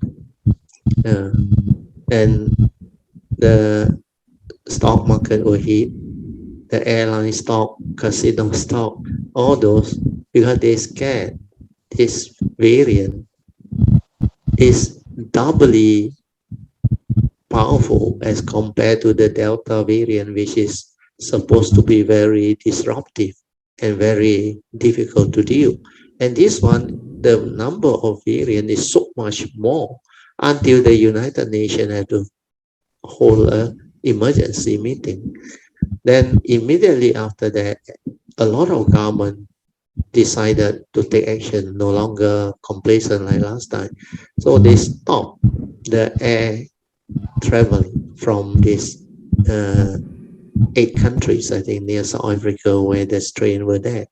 and the stock market will hit, the airline stock, casino stock, all those, because they scared this variant is doubly powerful as compared to the Delta variant, which is supposed to be very disruptive and very difficult to deal. And this one, the number of variant is so much more until the United Nations had to hold an emergency meeting. Then immediately after that, a lot of government decided to take action, no longer complacent like last time. So they stopped the air traveling from these 8 countries, I think, near South Africa, where the strain were there.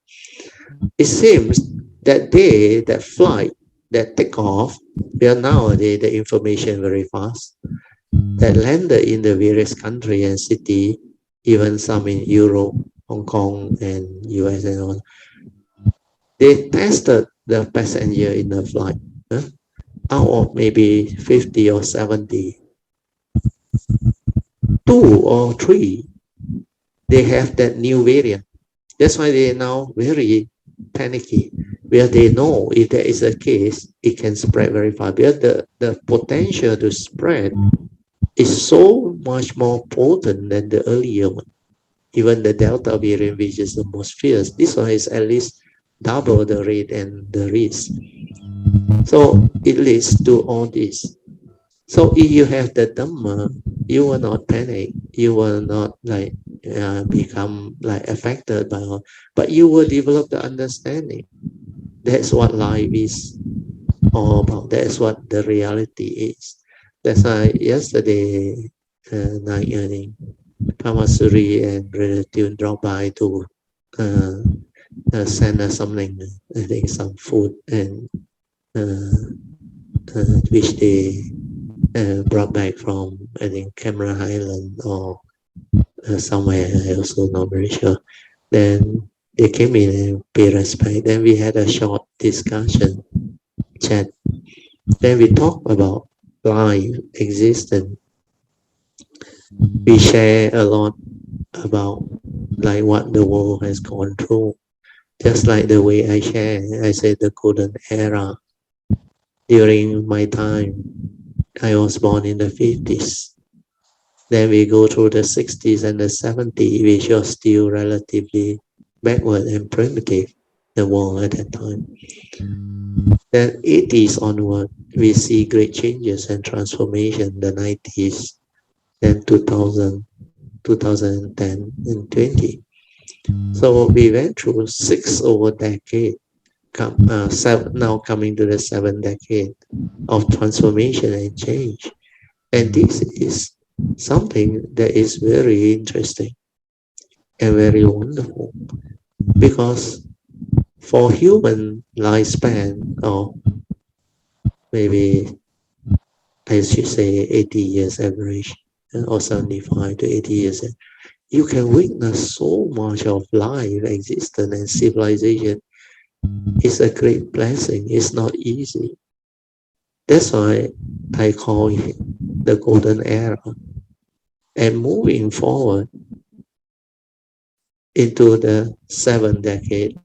It seems that day, that flight, that takeoff, where nowadays the information very fast, that landed in the various country and city, even some in Europe, Hong Kong, and US and all. They tested the passenger in the flight. Out of maybe 50 or 70, 2 or 3, they have that new variant. That's why they are now very panicky, where they know if there is a case, it can spread very fast. Because the potential to spread is so much more potent than the earlier one. Even the Delta variant, which is the most fierce, this one is at least double the rate and the risk. So it leads to all this. So if you have the Dhamma, you will not panic. You will not like become like affected by all, but you will develop the understanding. That's what life is all about. That's what the reality is. That's why yesterday night earning, Pamasuri and relative dropped by to send us something, I think some food, and which they brought back from, I think, Cameron Highland or somewhere, I also not very sure. Then they came in and paid respect. Then we had a short discussion, chat. Then we talked about life, existence. We share a lot about like what the world has gone through. Just like the way I share, I said the golden era. During my time, I was born in the 50s. Then we go through the 60s and the 70s, which are still relatively backward and primitive, the world at that time. Then 80s onward, we see great changes and transformation, the 90s, then 2000, 2010, and 20. So we went through 6 over decade, now coming to the 7th decade of transformation and change. And this is something that is very interesting and very wonderful, because for human lifespan, or maybe I should say 80 years average, or 75 to 80 years, you can witness so much of life, existence, and civilization. It's a great blessing. It's not easy. That's why I call it the golden era. And moving forward into the 7th decade,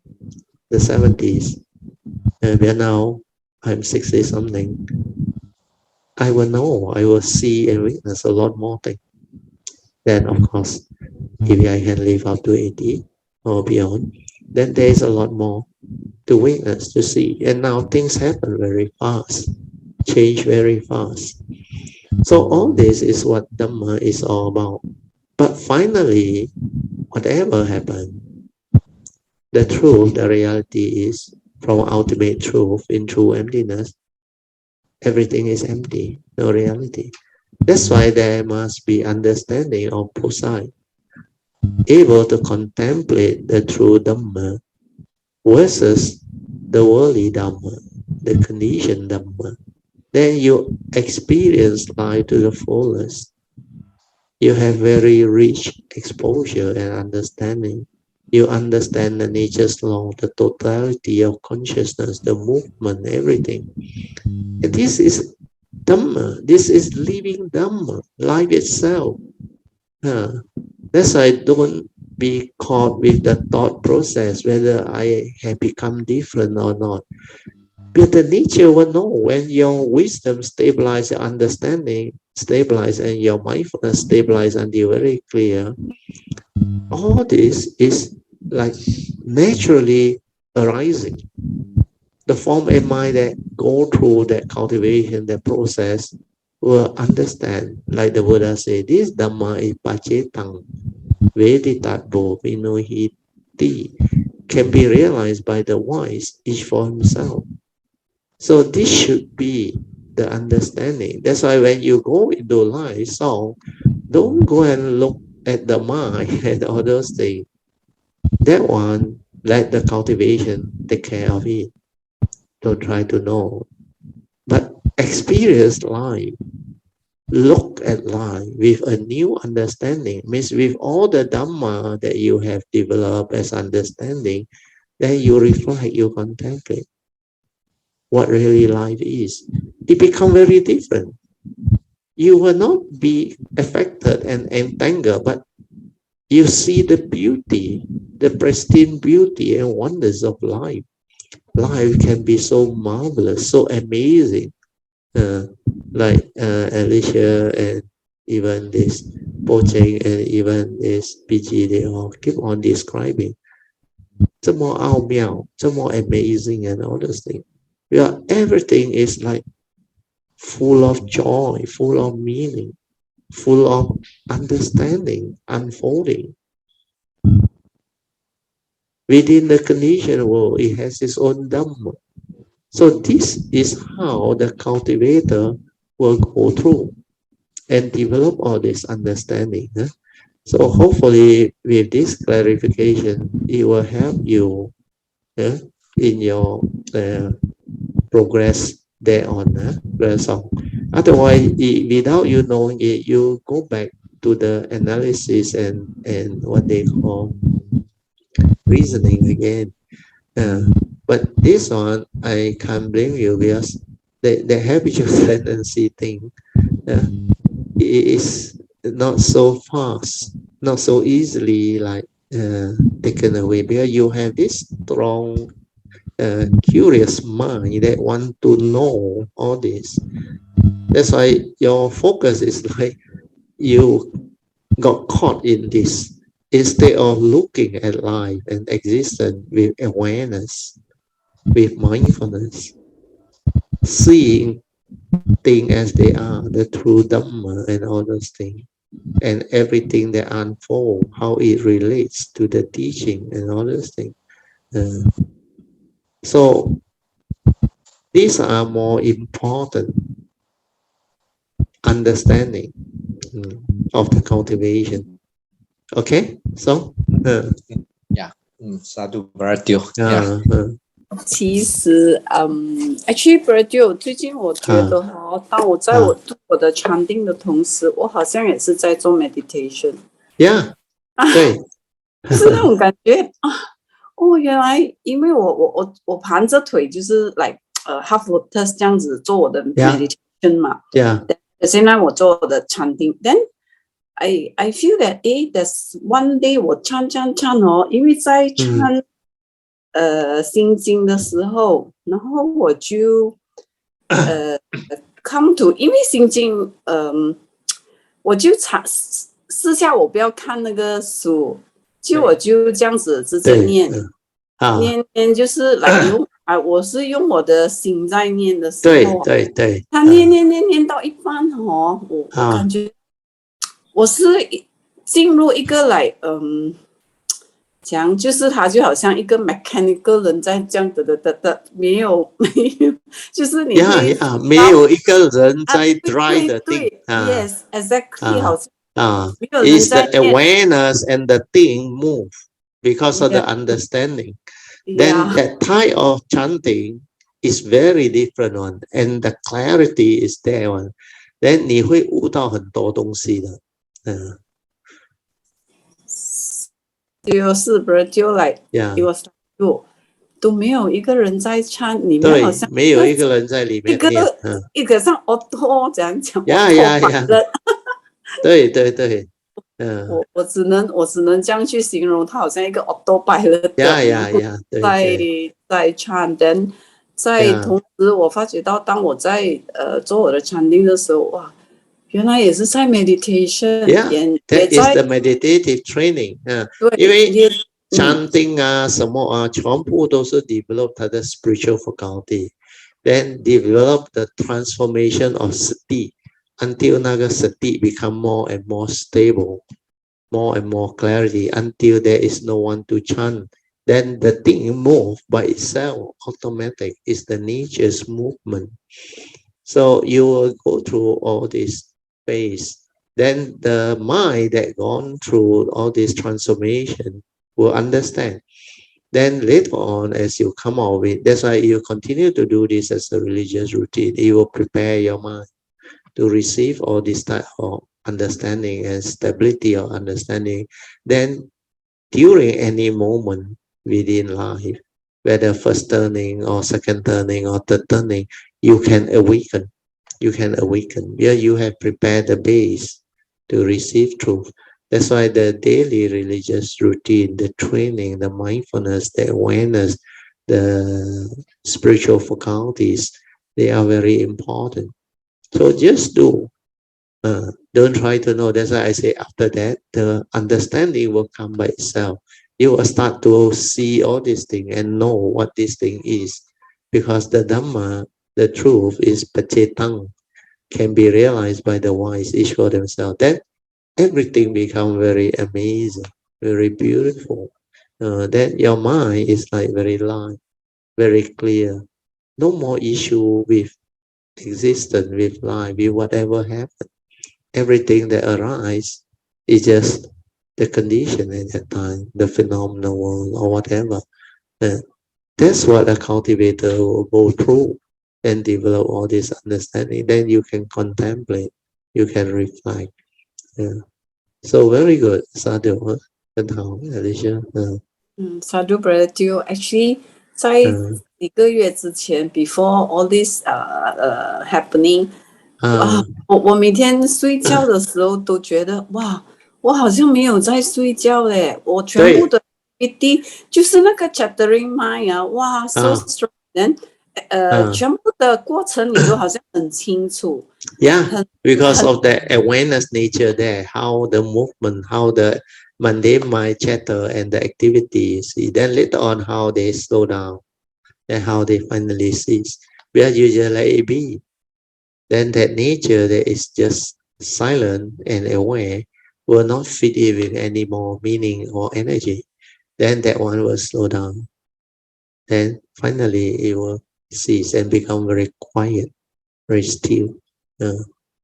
the 70s, and we are now, I'm 60 something, I will see and witness a lot more things. Then, of course, if I can live up to 80 or beyond, then there is a lot more to witness, to see. And now things happen very fast, change very fast. So all this is what Dhamma is all about. But finally, whatever happened, the truth, the reality is, from ultimate truth in true emptiness, everything is empty, no reality. That's why there must be understanding of both sides, able to contemplate the true Dhamma versus the worldly Dhamma, the conditioned Dhamma. Then you experience life to the fullest. You have very rich exposure and understanding. You understand the nature's law, the totality of consciousness, the movement, everything. And this is Dhamma. This is living Dhamma, life itself. That's why don't be caught with the thought process whether I have become different or not. But the nature will know when your wisdom stabilizes, your understanding stabilizes, and your mindfulness stabilizes until very clear. All this is like naturally arising. The form and mind that go through that cultivation, that process, will understand, like the Buddha said, this Dhamma is pacetang, veditatbo vinohiti, can be realized by the wise, each for himself. So this should be the understanding. That's why when you go into life song, don't go and look at the mind and all those things. That one, let the cultivation take care of it. Don't try to know. But experience life. Look at life with a new understanding. Means with all the Dhamma that you have developed as understanding, then you reflect, you contemplate what really life is. It becomes very different. You will not be affected and entangled, but you see the beauty, the pristine beauty and wonders of life. Life can be so marvelous, so amazing. Like Alicia and even this Pocheng and even this PG, they all keep on describing. 这么奥妙, 这么 amazing and all those things. Yeah, everything is like full of joy, full of meaning, full of understanding, unfolding. Within the conditioned world, it has its own Dhamma. So this is how the cultivator will go through and develop all this understanding. So hopefully with this clarification, it will help you in your progress thereon. Otherwise, without you knowing it, you go back to the analysis and what they call reasoning again. But this one, I can't blame you, because the habitual tendency thing is not so fast, not so easily like taken away, because you have this strong, curious mind that want to know all this. That's why your focus is like you got caught in this. Instead of looking at life and existence with awareness, with mindfulness, seeing things as they are, the true Dhamma and all those things, and everything that unfolds, how it relates to the teaching and all those things. So these are more important understanding of the cultivation. Okay, so yeah, sadhu Bharatiya, yeah.其实actually Bradley 最近我觉得当我在做我的禅定的同时，我好像也是在做 meditation。Yeah， 对，就是那种感觉原来因为我盘着腿就是 like half lotus 这样子做我的 meditation 嘛。Yeah。现在我做我的禅定 ，then I feel that there's one day 我参因为在参心经的时候，然后我就come to 因为心经我就私下我不要看那个书，我就这样子直接念念就是来用我是用我的心在念的时候，对，他念到一半我感觉我是进入一个来讲就是他就好像一个 mechanical 人在这样的没有，就是你没有一个人在 drive the thing。Yes, exactly， 好像is the awareness and the thing move because of the understanding. Then that type of chanting is very different one, and the clarity is there one. Then 你会悟到很多东西的。就是不是就来 it was like 都没有一个人在唱，里面好像没有一个人在里面念，一个像 auto 这样讲，对，我只能这样去形容，它好像一个 auto pilot 在唱，但在同时我发觉到，当我在做我的禅定的时候，哇，原来也是在 meditation， that is the meditative training。因为chanting什么全部都是 develop 它的 spiritual faculty， then develop the transformation of sati until 那个 sati become more and more stable, more and more clarity until there is no one to chant. Then the thing move by itself, automatic, is the nature's movement. So you will go through all this phase. Then the mind that gone through all this transformation will understand. Then later on, as you come out with, that's why you continue to do this as a religious routine. You will prepare your mind to receive all this type of understanding and stability of understanding. Then during any moment within life, whether first turning or second turning or third turning, you can awaken. You can awaken. Yeah, you have prepared the base to receive truth. That's why the daily religious routine, the training, the mindfulness, the awareness, the spiritual faculties, they are very important. So just do. Don't try to know. That's why I say after that, the understanding will come by itself. You will start to see all these things and know what this thing is. Because the Dhamma, the truth is pacetang, can be realized by the wise each for themselves. Then everything becomes very amazing, very beautiful. Then your mind is like very light, very clear. No more issue with existence, with life, with whatever happened. Everything that arises is just the condition at that time, the phenomenal world or whatever. That's what a cultivator will go through and develop all this understanding. Then you can contemplate, you can reflect. So very good, Sadhu. 很好 Alicia. Sadhu Brother actually 在一个月之前 before all this happening， 我每天睡觉的时候都觉得哇，我好像没有在睡觉嘞，我全部的就是那个 chattering mind 哇 so strong。Then 全部的过程你都好像很清楚。Yeah, because of the awareness nature there, how the movement, how the mundane mind chatter and the activities, then later on how they slow down and how they finally cease. Where you just let it be. Then that nature that is just silent and aware will not fit it with any more meaning or energy. Then that one will slow down. Then finally it will cease and become very quiet, very still.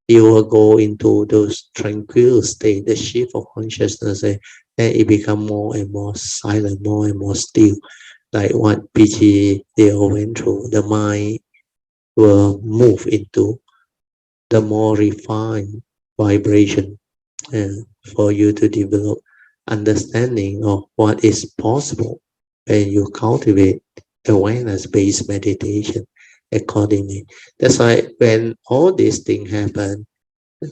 You will go into those tranquil state, the shift of consciousness, and it become more and more silent, more and more still. Like what PG they all went through, the mind will move into the more refined vibration for you to develop understanding of what is possible when you cultivate awareness-based meditation accordingly. That's why when all these things happen,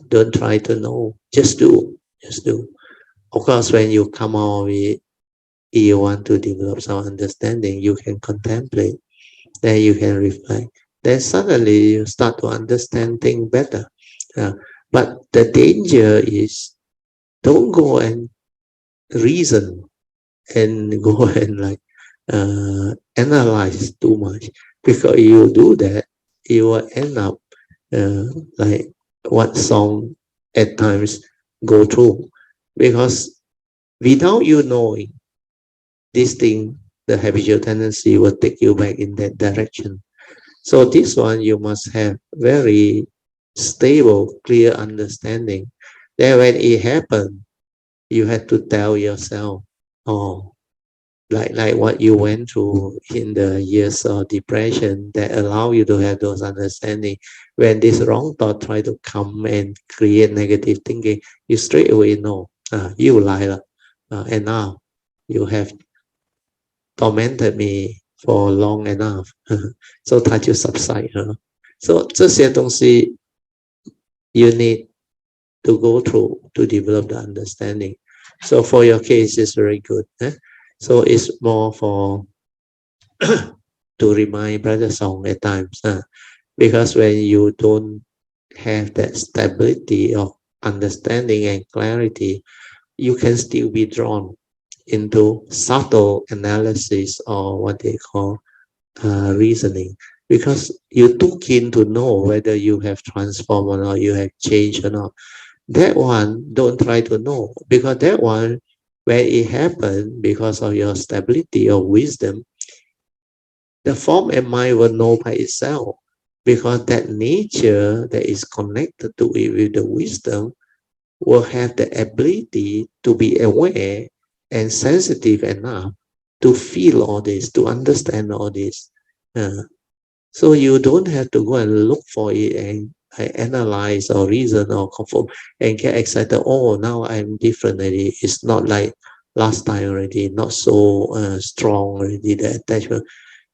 don't try to know, just do. Of course, when you come out with you want to develop some understanding, you can contemplate, then you can reflect, then suddenly you start to understand things better. But the danger is don't go and reason and go and like analyze too much, because you do that, you will end up like what song at times go through, because without you knowing this thing, the habitual tendency will take you back in that direction. So this one you must have very stable, clear understanding. Then when it happens, you have to tell yourself, oh, like what you went through in the years of depression that allow you to have those understanding. When this wrong thought try to come and create negative thinking, you straight away know, you lie, and now you have tormented me for long enough. So 它就 subside. So 这些东西 you need to go through to develop the understanding. So for your case, it's very good. So it's more for to remind Brother Song at times, because when you don't have that stability of understanding and clarity, you can still be drawn into subtle analysis or what they call reasoning, because you're too keen to know whether you have transformed or not, you have changed or not. That one, don't try to know, because that one, when it happened, because of your stability of wisdom, the form and mind will know by itself, because that nature that is connected to it with the wisdom will have the ability to be aware and sensitive enough to feel all this, to understand all this. So you don't have to go and look for it and analyze or reason or conform and get excited. Oh, now I'm different already. It's not like last time already, not so strong already, the attachment.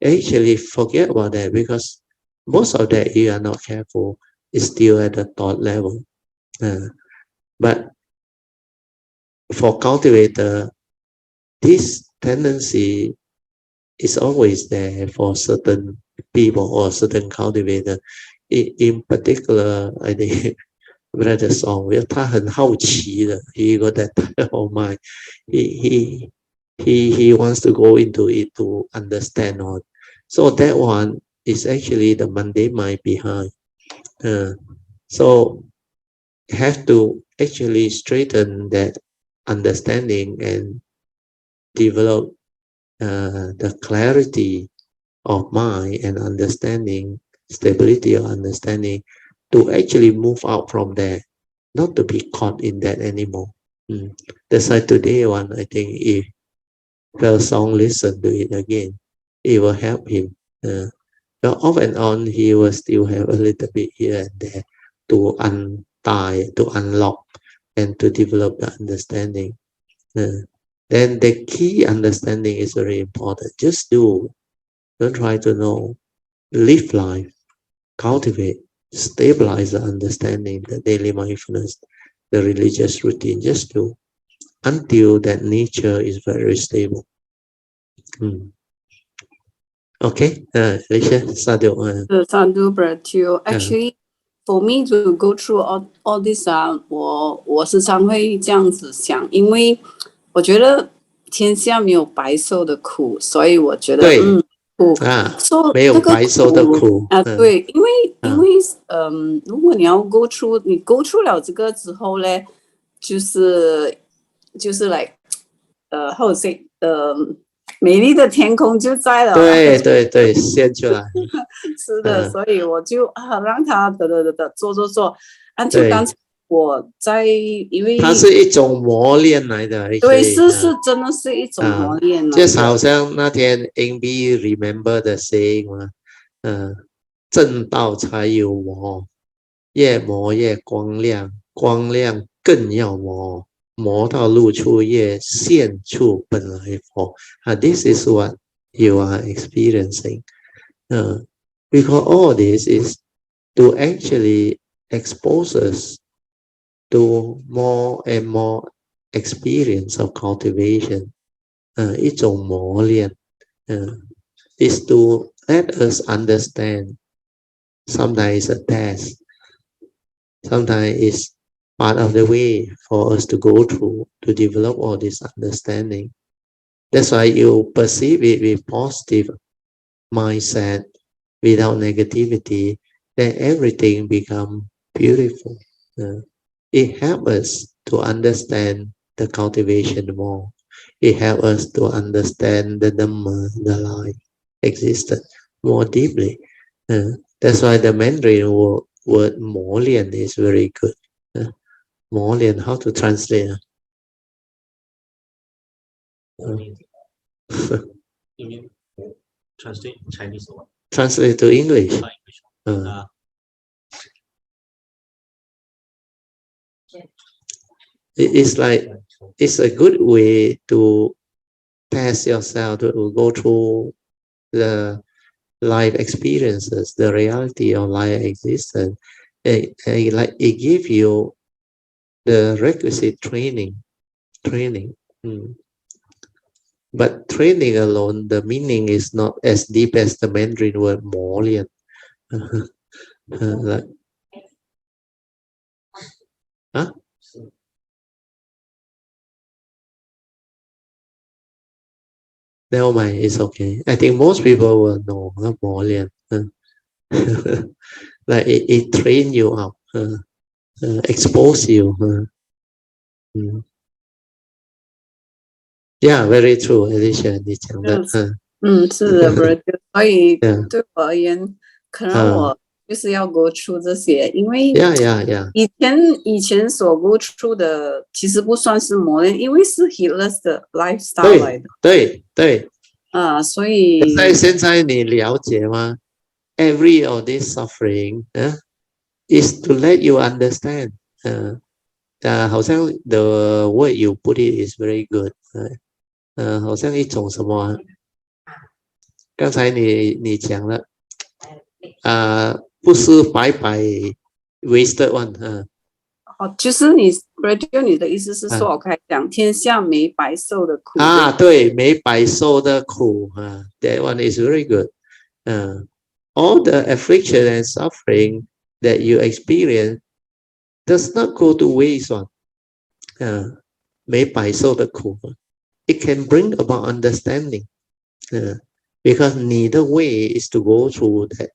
Actually, forget about that, because most of that, you are not careful, is still at the thought level. But for cultivator, this tendency is always there for certain people or certain cultivator. In particular, I think Brother Song, 他很好奇的, he got that type of mind. He wants to go into it to understand all. So that one is actually the mundane mind behind. So have to actually straighten that understanding and develop the clarity of mind and understanding, stability of understanding, to actually move out from there, not to be caught in that anymore. That's why today one, I think if the song listen to it again, it will help him. Well, off and on, he will still have a little bit here and there to untie, to unlock, and to develop the understanding. Then the key understanding is very important. Just do. Don't try to know. Live life. Cultivate. Stabilize the understanding, the daily mindfulness, the religious routine. Just do. Until that nature is very stable. Okay, Alicia, Sadhu. Sadhu Bratio. Actually, for me to go through all this 我时常会这样子想，因为我觉得天下没有白受的苦，所以我觉得苦说那个苦对，因为如果你要你 go through 了这个之后呢，就是like how to say 美丽的天空就在了，对，现出来。是的，所以我就让他做，就刚才我在，因为它是一种磨练来的，对，是真的是一种磨练来的。就好像那天 NB remember the saying 嘛，正道才有磨，越磨越光亮，光亮更要磨，磨到露出越现出本来佛。This is what you are experiencing. Because all this is to actually expose us to more and more experience of cultivation. 一种磨练 is to let us understand. Sometimes it's a test. Sometimes it's part of the way for us to go through to develop all this understanding. That's why you perceive it with positive mindset, without negativity, then everything becomes beautiful. It helps us to understand the cultivation more. It helps us to understand the Dhamma, the life, existence more deeply. That's why the Mandarin word 磨练 is very good. 磨练, how to translate? Translate Chinese or what? Translate to English. It's like, it's a good way to test yourself, to go through the life experiences, the reality of life existence. It gives you the requisite training. But training alone, the meaning is not as deep as the Mandarin word 磨练. Never mind, it's okay. I think most people will know 磨练. Like it train you up, expose you. Yeah, very true, Alicia. 你讲的，是的，不是，所以对我而言，可能我就是要 go through 这些，因为以前所 go through 的其实不算是磨练，因为是 healers 的 lifestyle 来的。对。所以现在你了解吗？ Every of this suffering is to let you understand. 好像 the way you put it is very good. 好像一种什么？刚才你讲了，不是白白 wasted one。就是你 radio 你的意思是说，我可以讲天下没白受的苦。对，没白受的苦。That one is very good. All the affliction and suffering that you experience does not go to waste one. 没白受的苦。It can bring about understanding. Because neither way is to go through that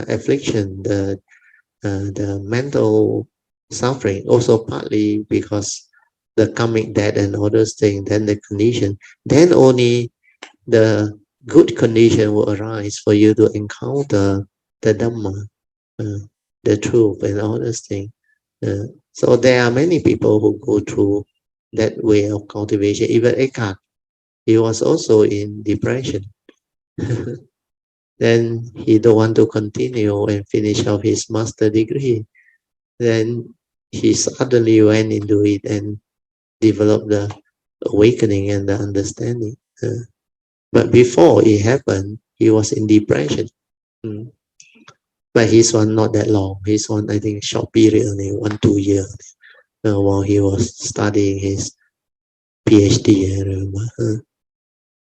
affliction, the mental suffering, also partly because the karmic debt and all those things, then the condition, then only the good condition will arise for you to encounter the Dhamma, the truth and all those things. So there are many people who go through that way of cultivation. Even Eckhart, he was also in depression. Then he don't want to continue and finish off his master degree. Then he suddenly went into it and developed the awakening and the understanding. But before it happened, he was in depression. But his one not that long. His one, I think, short period, only 1-2 years, while he was studying his PhD. I remember.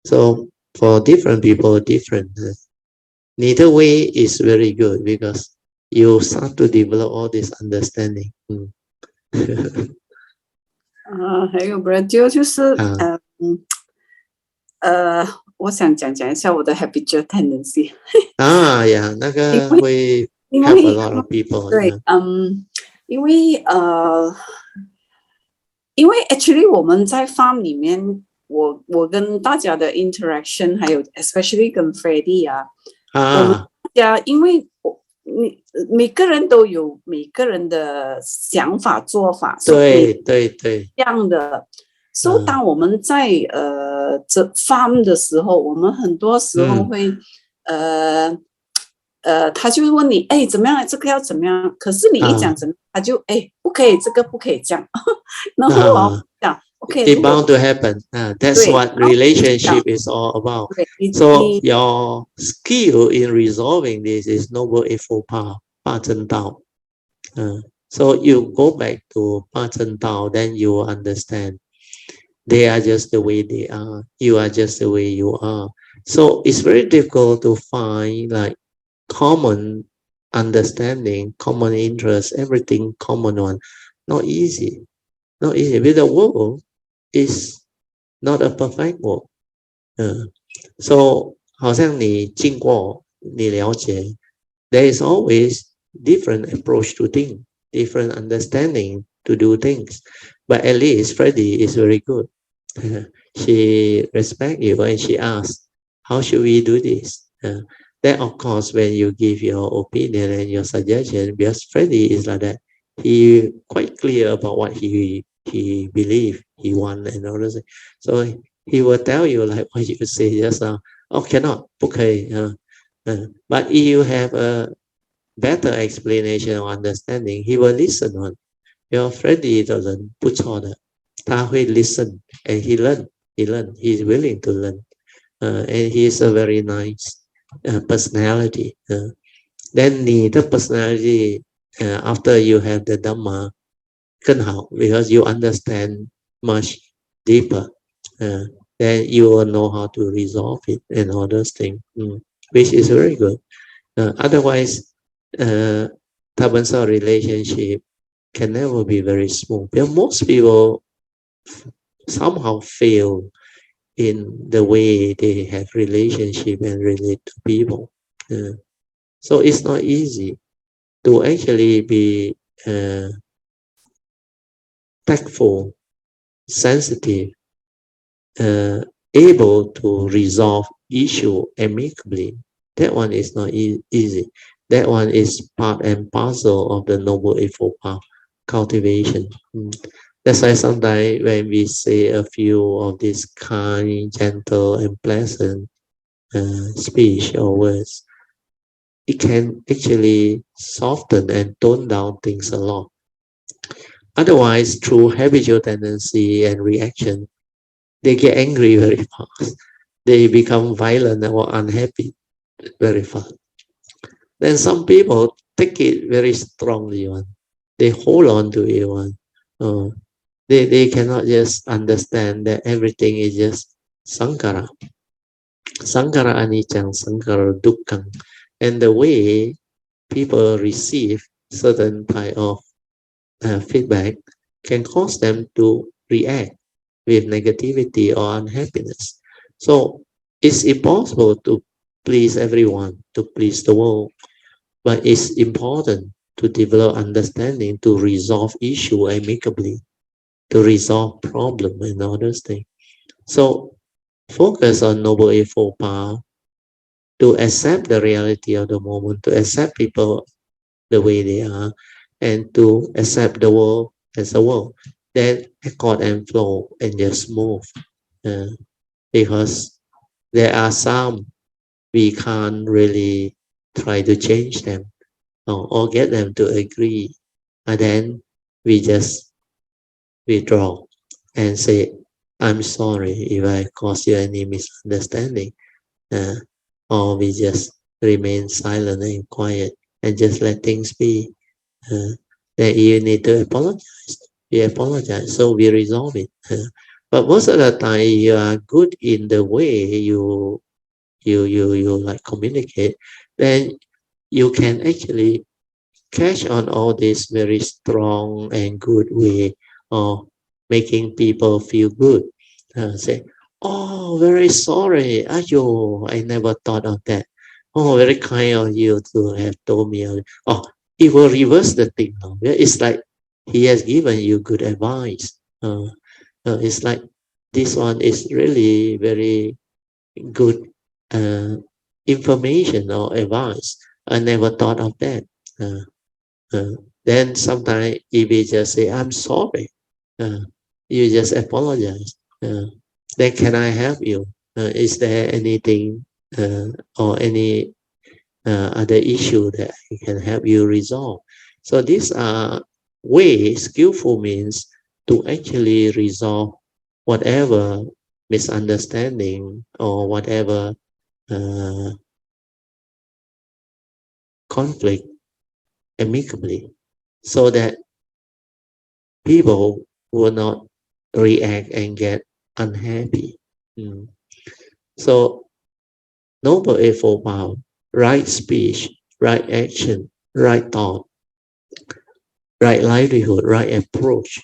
So For different people, different. Neither way is very good because you start to develop all this understanding. 还有 Brad 我想讲一下我的 habitual tendency。Yeah, 那个会 help a lot of people. 对，因为 actually 我们在 farm 里面，我跟大家的 interaction， 还有 especially 跟 Freddie 我们家因为每个人都有每个人的想法做法，对，这样的。So 当我们在这 farm 的时候，我们很多时候会他就问你，怎么样？这个要怎么样？可是你一讲怎么，他就不可以，这个不可以这样。然后我讲 ，It's bound to happen. That's what relationship is all about. So your skill in resolving this is noble eightfold path, 八正道。So you go back to 八正道, then you will understand. They are just the way they are. You are just the way you are. So it's very difficult to find like common understanding, common interest, everything common one. Not easy. Not easy. Because the world is not a perfect world. So 好像你经过，你了解 there is always different approach to things, different understanding to do things. But at least Freddie is very good. She respects you and she asks, how should we do this? Then of course, when you give your opinion and your suggestion, because Freddie is like that, he quite clear about what he believe, he want and all this. So he will tell you like what you say just now. Oh, cannot, 不可以. But if you have a better explanation or understanding, he will listen on. Your Freddie doesn't 不错的，他会 listen and he learn. He's willing to learn. And he's a very nice personality. Then 你的 personality after you have the Dhamma 更好 because you understand much deeper. Then you will know how to resolve it and all those things, which is very good. Otherwise, 他们说 relationship can never be very smooth. Because most people somehow fail in the way they have relationship and relate to people. So it's not easy to actually be tactful, sensitive, able to resolve issue amicably. That one is not easy. That one is part and parcel of the Noble Eightfold Path cultivation. That's why sometimes when we say a few of this kind, gentle, and pleasant speech or words, it can actually soften and tone down things a lot. Otherwise, through habitual tendency and reaction, they get angry very fast. They become violent or unhappy very fast. Then some people take it very strongly. They hold on to it. They cannot just understand that everything is just sankhara. Sankhara anicca, sankhara dukkha. And the way people receive certain type of feedback can cause them to react with negativity or unhappiness. So it's impossible to please everyone, to please the world, but it's important to develop understanding, to resolve issue amicably, to resolve problem and all those things. So focus on Noble Eightfold Path, to accept the reality of the moment, to accept people the way they are, and to accept the world as a world. Then accord and flow and just move. Because there are some we can't really try to change them or get them to agree. And then we just withdraw and say, I'm sorry if I caused you any misunderstanding. Or we just remain silent and quiet and just let things be. Then you need to apologize. You apologize, so we resolve it. But most of the time you are good in the way you like communicate, then you can actually catch on all this very strong and good way of making people feel good. Say, oh, very sorry. Ayo, I never thought of that. Oh, very kind of you to have told me. Oh, it will reverse the thing. It's like he has given you good advice. It's like this one is really very good information or advice. I never thought of that. Then sometimes if we just say, I'm sorry, you just apologize. Then can I help you? Is there anything or any other issue that I can help you resolve? So these are ways, skillful means to actually resolve whatever misunderstanding or whatever conflict amicably, so that people will not react and get unhappy. So Noble Eightfold Path, right speech, right action, right thought, right livelihood, right approach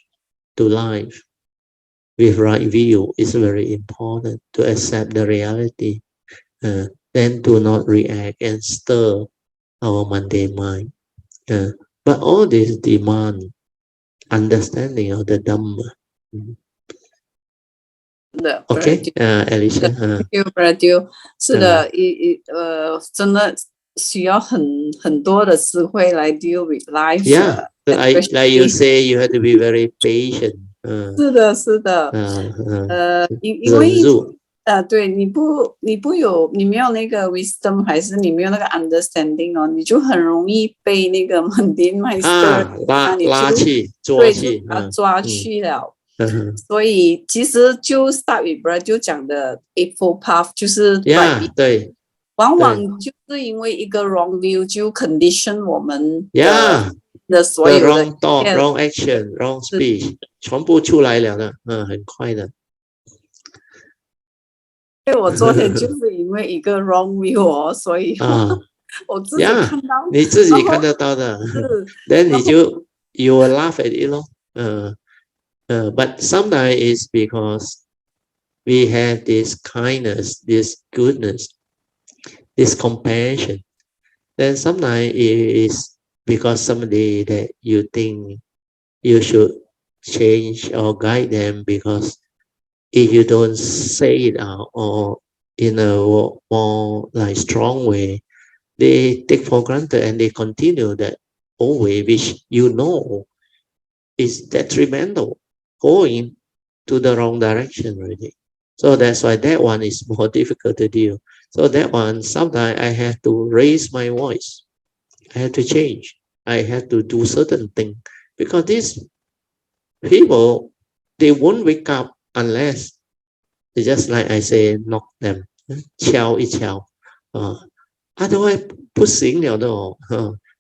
to life with right view is very important to accept the reality, then to not react and stir our mundane mind. But all this demand understanding of the Dhamma. Okay, Alicia. Thank you, Brad. 是的，真的需要很多的智慧来 deal with life. Yeah, like you say, you have to be very patient. 是的，是的。因为对你没有那个 wisdom， 还是你没有那个 understanding 哦，你就很容易被那个 mundane master 拉去抓去了。所以其实就 start with Brad 就讲的 eightfold path 就是对，往往就是因为一个 wrong view 就 condition 我们的所有的 wrong thought, wrong action, wrong speech 全部出来了的，很快的。因为我昨天就是因为一个 wrong view 哦，所以我自己看到，你自己看得到的，then you will laugh at it 咯。But sometimes it's because we have this kindness, this goodness, this compassion. Then sometimes it is because somebody that you think you should change or guide them, because if you don't say it out or in a more like strong way, they take for granted and they continue that old way, which you know is detrimental, going to the wrong direction already. So that's why that one is more difficult to deal. So that one, sometimes I have to raise my voice. I have to change. I have to do certain things, because these people, they won't wake up unless, just like I say, knock them, 敲一敲. Otherwise, 不行了的哦.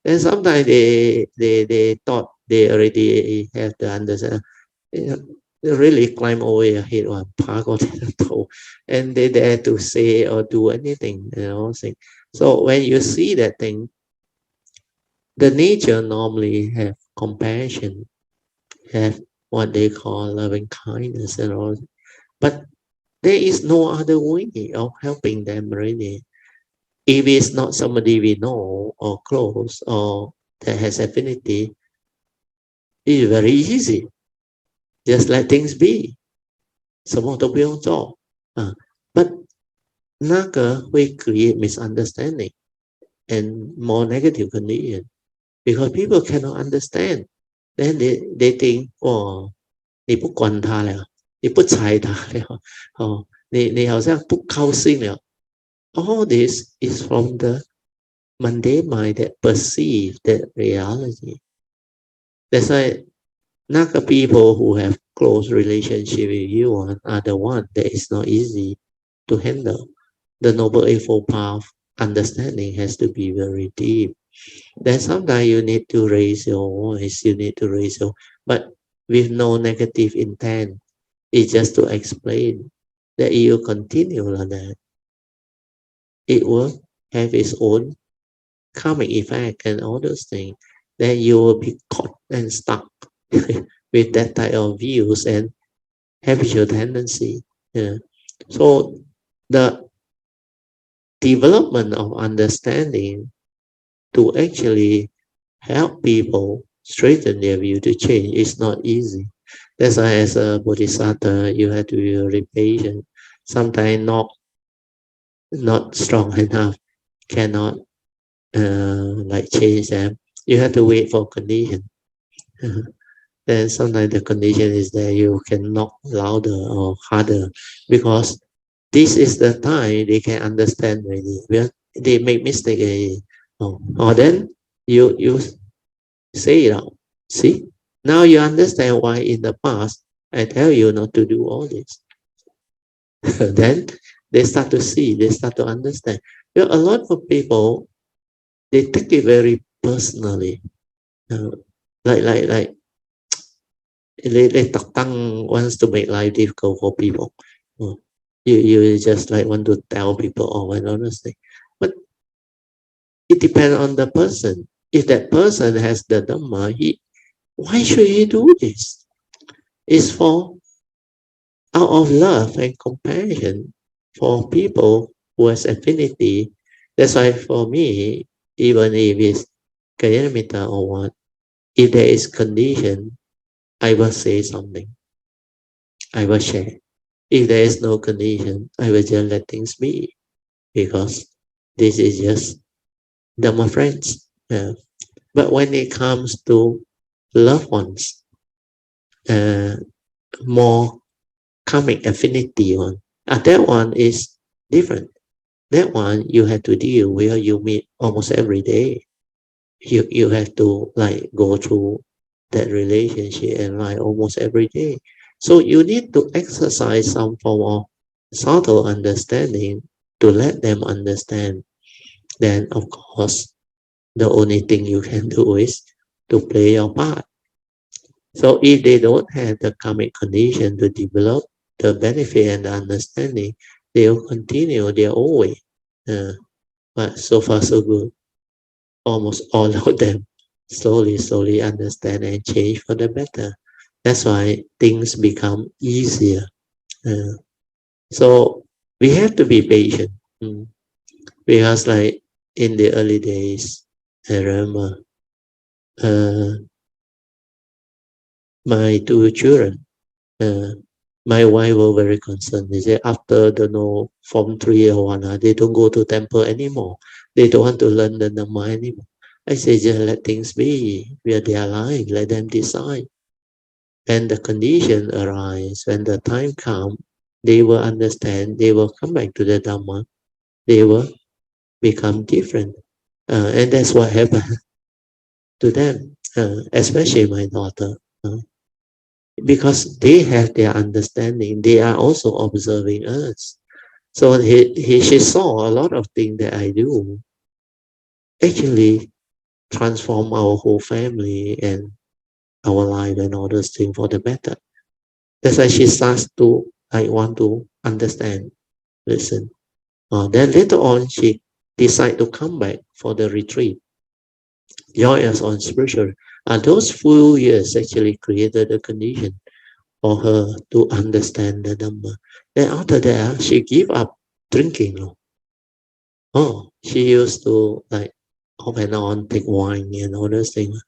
And sometimes they thought they already have the understanding. They really climb over your head or park on the toe, and they dare to say or do anything, So when you see that thing, the nature normally have compassion, have what they call loving kindness and all, but there is no other way of helping them really. If it's not somebody we know or close or that has affinity, it's very easy. Just let things be. 什么都不用做. But 那个会 create misunderstanding and more negative condition, because people cannot understand. Then they think, 你不管他了，你不睬他了，你好像不高兴了. All this is from the mundane mind that perceive that reality. That's why 那个 people who have close relationship with you are the one that is not easy to handle. The Noble Eightfold Path understanding has to be very deep. Then sometimes you need to raise your voice, but with no negative intent. It's just to explain that you continue like that, it will have its own karmic effect and all those things. Then you will be caught and stuck with that type of views and habitual tendency. Yeah. So the development of understanding to actually help people straighten their view to change is not easy. That's why as a bodhisattva, you have to be very patient. Sometimes not strong enough, cannot like change them. You have to wait for condition. Then sometimes the condition is that you can knock louder or harder, because this is the time they can understand already. They make mistake already. Or then you say it out. See, now you understand why in the past I tell you not to do all this. Then they start to see, they start to understand. Well, a lot of people, they take it very personally. Like they wants to make life difficult for people. You just like want to tell people all and honestly. But it depends on the person. If that person has the Dhamma, why should he do this? It's for out of love and compassion for people who has affinity. That's why for me, even if it's Kayanamita or what, if there is condition, I will say something. I will share. If there is no condition, I will just let things be, because this is just Dhamma friends. But when it comes to loved ones, more karmic affinity one, that one is different. That one you have to deal with. You meet almost every day. You have to like go through that relationship and like almost every day. So you need to exercise some form of subtle understanding to let them understand. Then of course the only thing you can do is to play your part. So if they don't have the karmic condition to develop the benefit and the understanding, they will continue their own way. But so far so good. Almost all of them slowly understand and change for the better. That's why things become easier. So we have to be patient, because like in the early days, I remember my two children, my wife were very concerned. They said after the Form 3 or 1, they don't go to temple anymore. They don't want to learn the Dhamma anymore. I say just let things be. We are their life. Let them decide. When the condition arise, when the time comes, they will understand. They will come back to the Dhamma. They will become different. And that's what happened to them, especially my daughter. Because they have their understanding, they are also observing us. So she saw a lot of things that I do actually transform our whole family and our life and all those things for the better. That's why she starts to want to understand, listen. Then later on, she decided to come back for the retreat, join us on spiritual. Those few years actually created a condition for her to understand the Dhamma. Then after that, she gave up drinking. She used to like off and on take wine and all those things.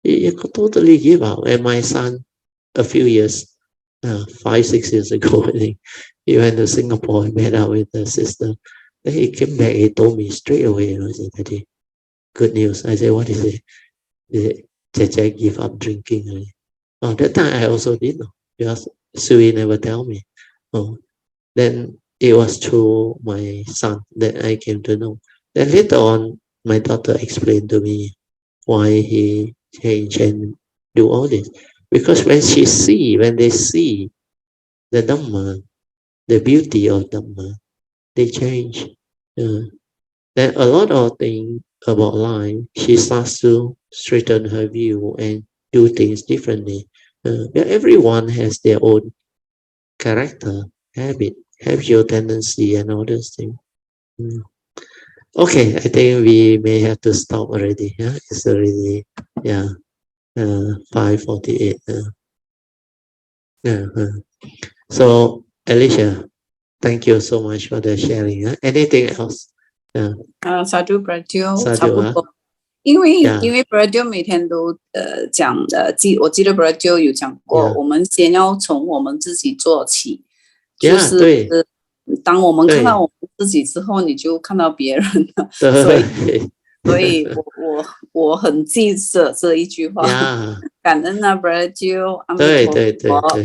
She could totally give up. And my son, a few years, 5-6 years ago, I think, he went to Singapore and met up with the sister. Then he came back, he told me straight away, I said, Daddy, good news. I said, what is it? He said, Jaja give up drinking. That time I also did know, because Sui never tell me. Then it was through my son that I came to know. Then later on, my daughter explained to me why he changed and do all this. Because when they see the Dhamma, the beauty of Dhamma, they change. Then a lot of things about life, she starts to straighten her view and do things differently. Everyone has their own character, habitual tendency, and all those things. Okay, I think we may have to stop already. Yeah, it's already 5:48. So Alicia, thank you so much for the sharing. Anything else? Sadhu Bradyo 差 Sadhu, 不多，因为 Bradyo 每天都讲的，我记得 Bradyo 有讲过，我们先要从我们自己做起，就是当我们看到我们自己之后，你就看到别人了。所以我很记着这一句话，感恩啊 Bradyo， 阿弥陀佛。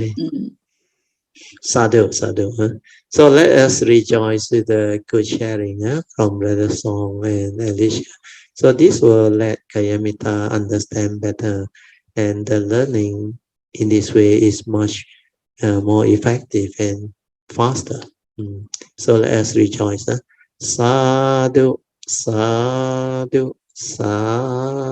Sadhu. So let us rejoice with the good sharing from Brother Song and Alicia. So this will let Kayamita understand better, and the learning in this way is much more effective and faster. So let us rejoice. Sadhu, sadhu, sadhu.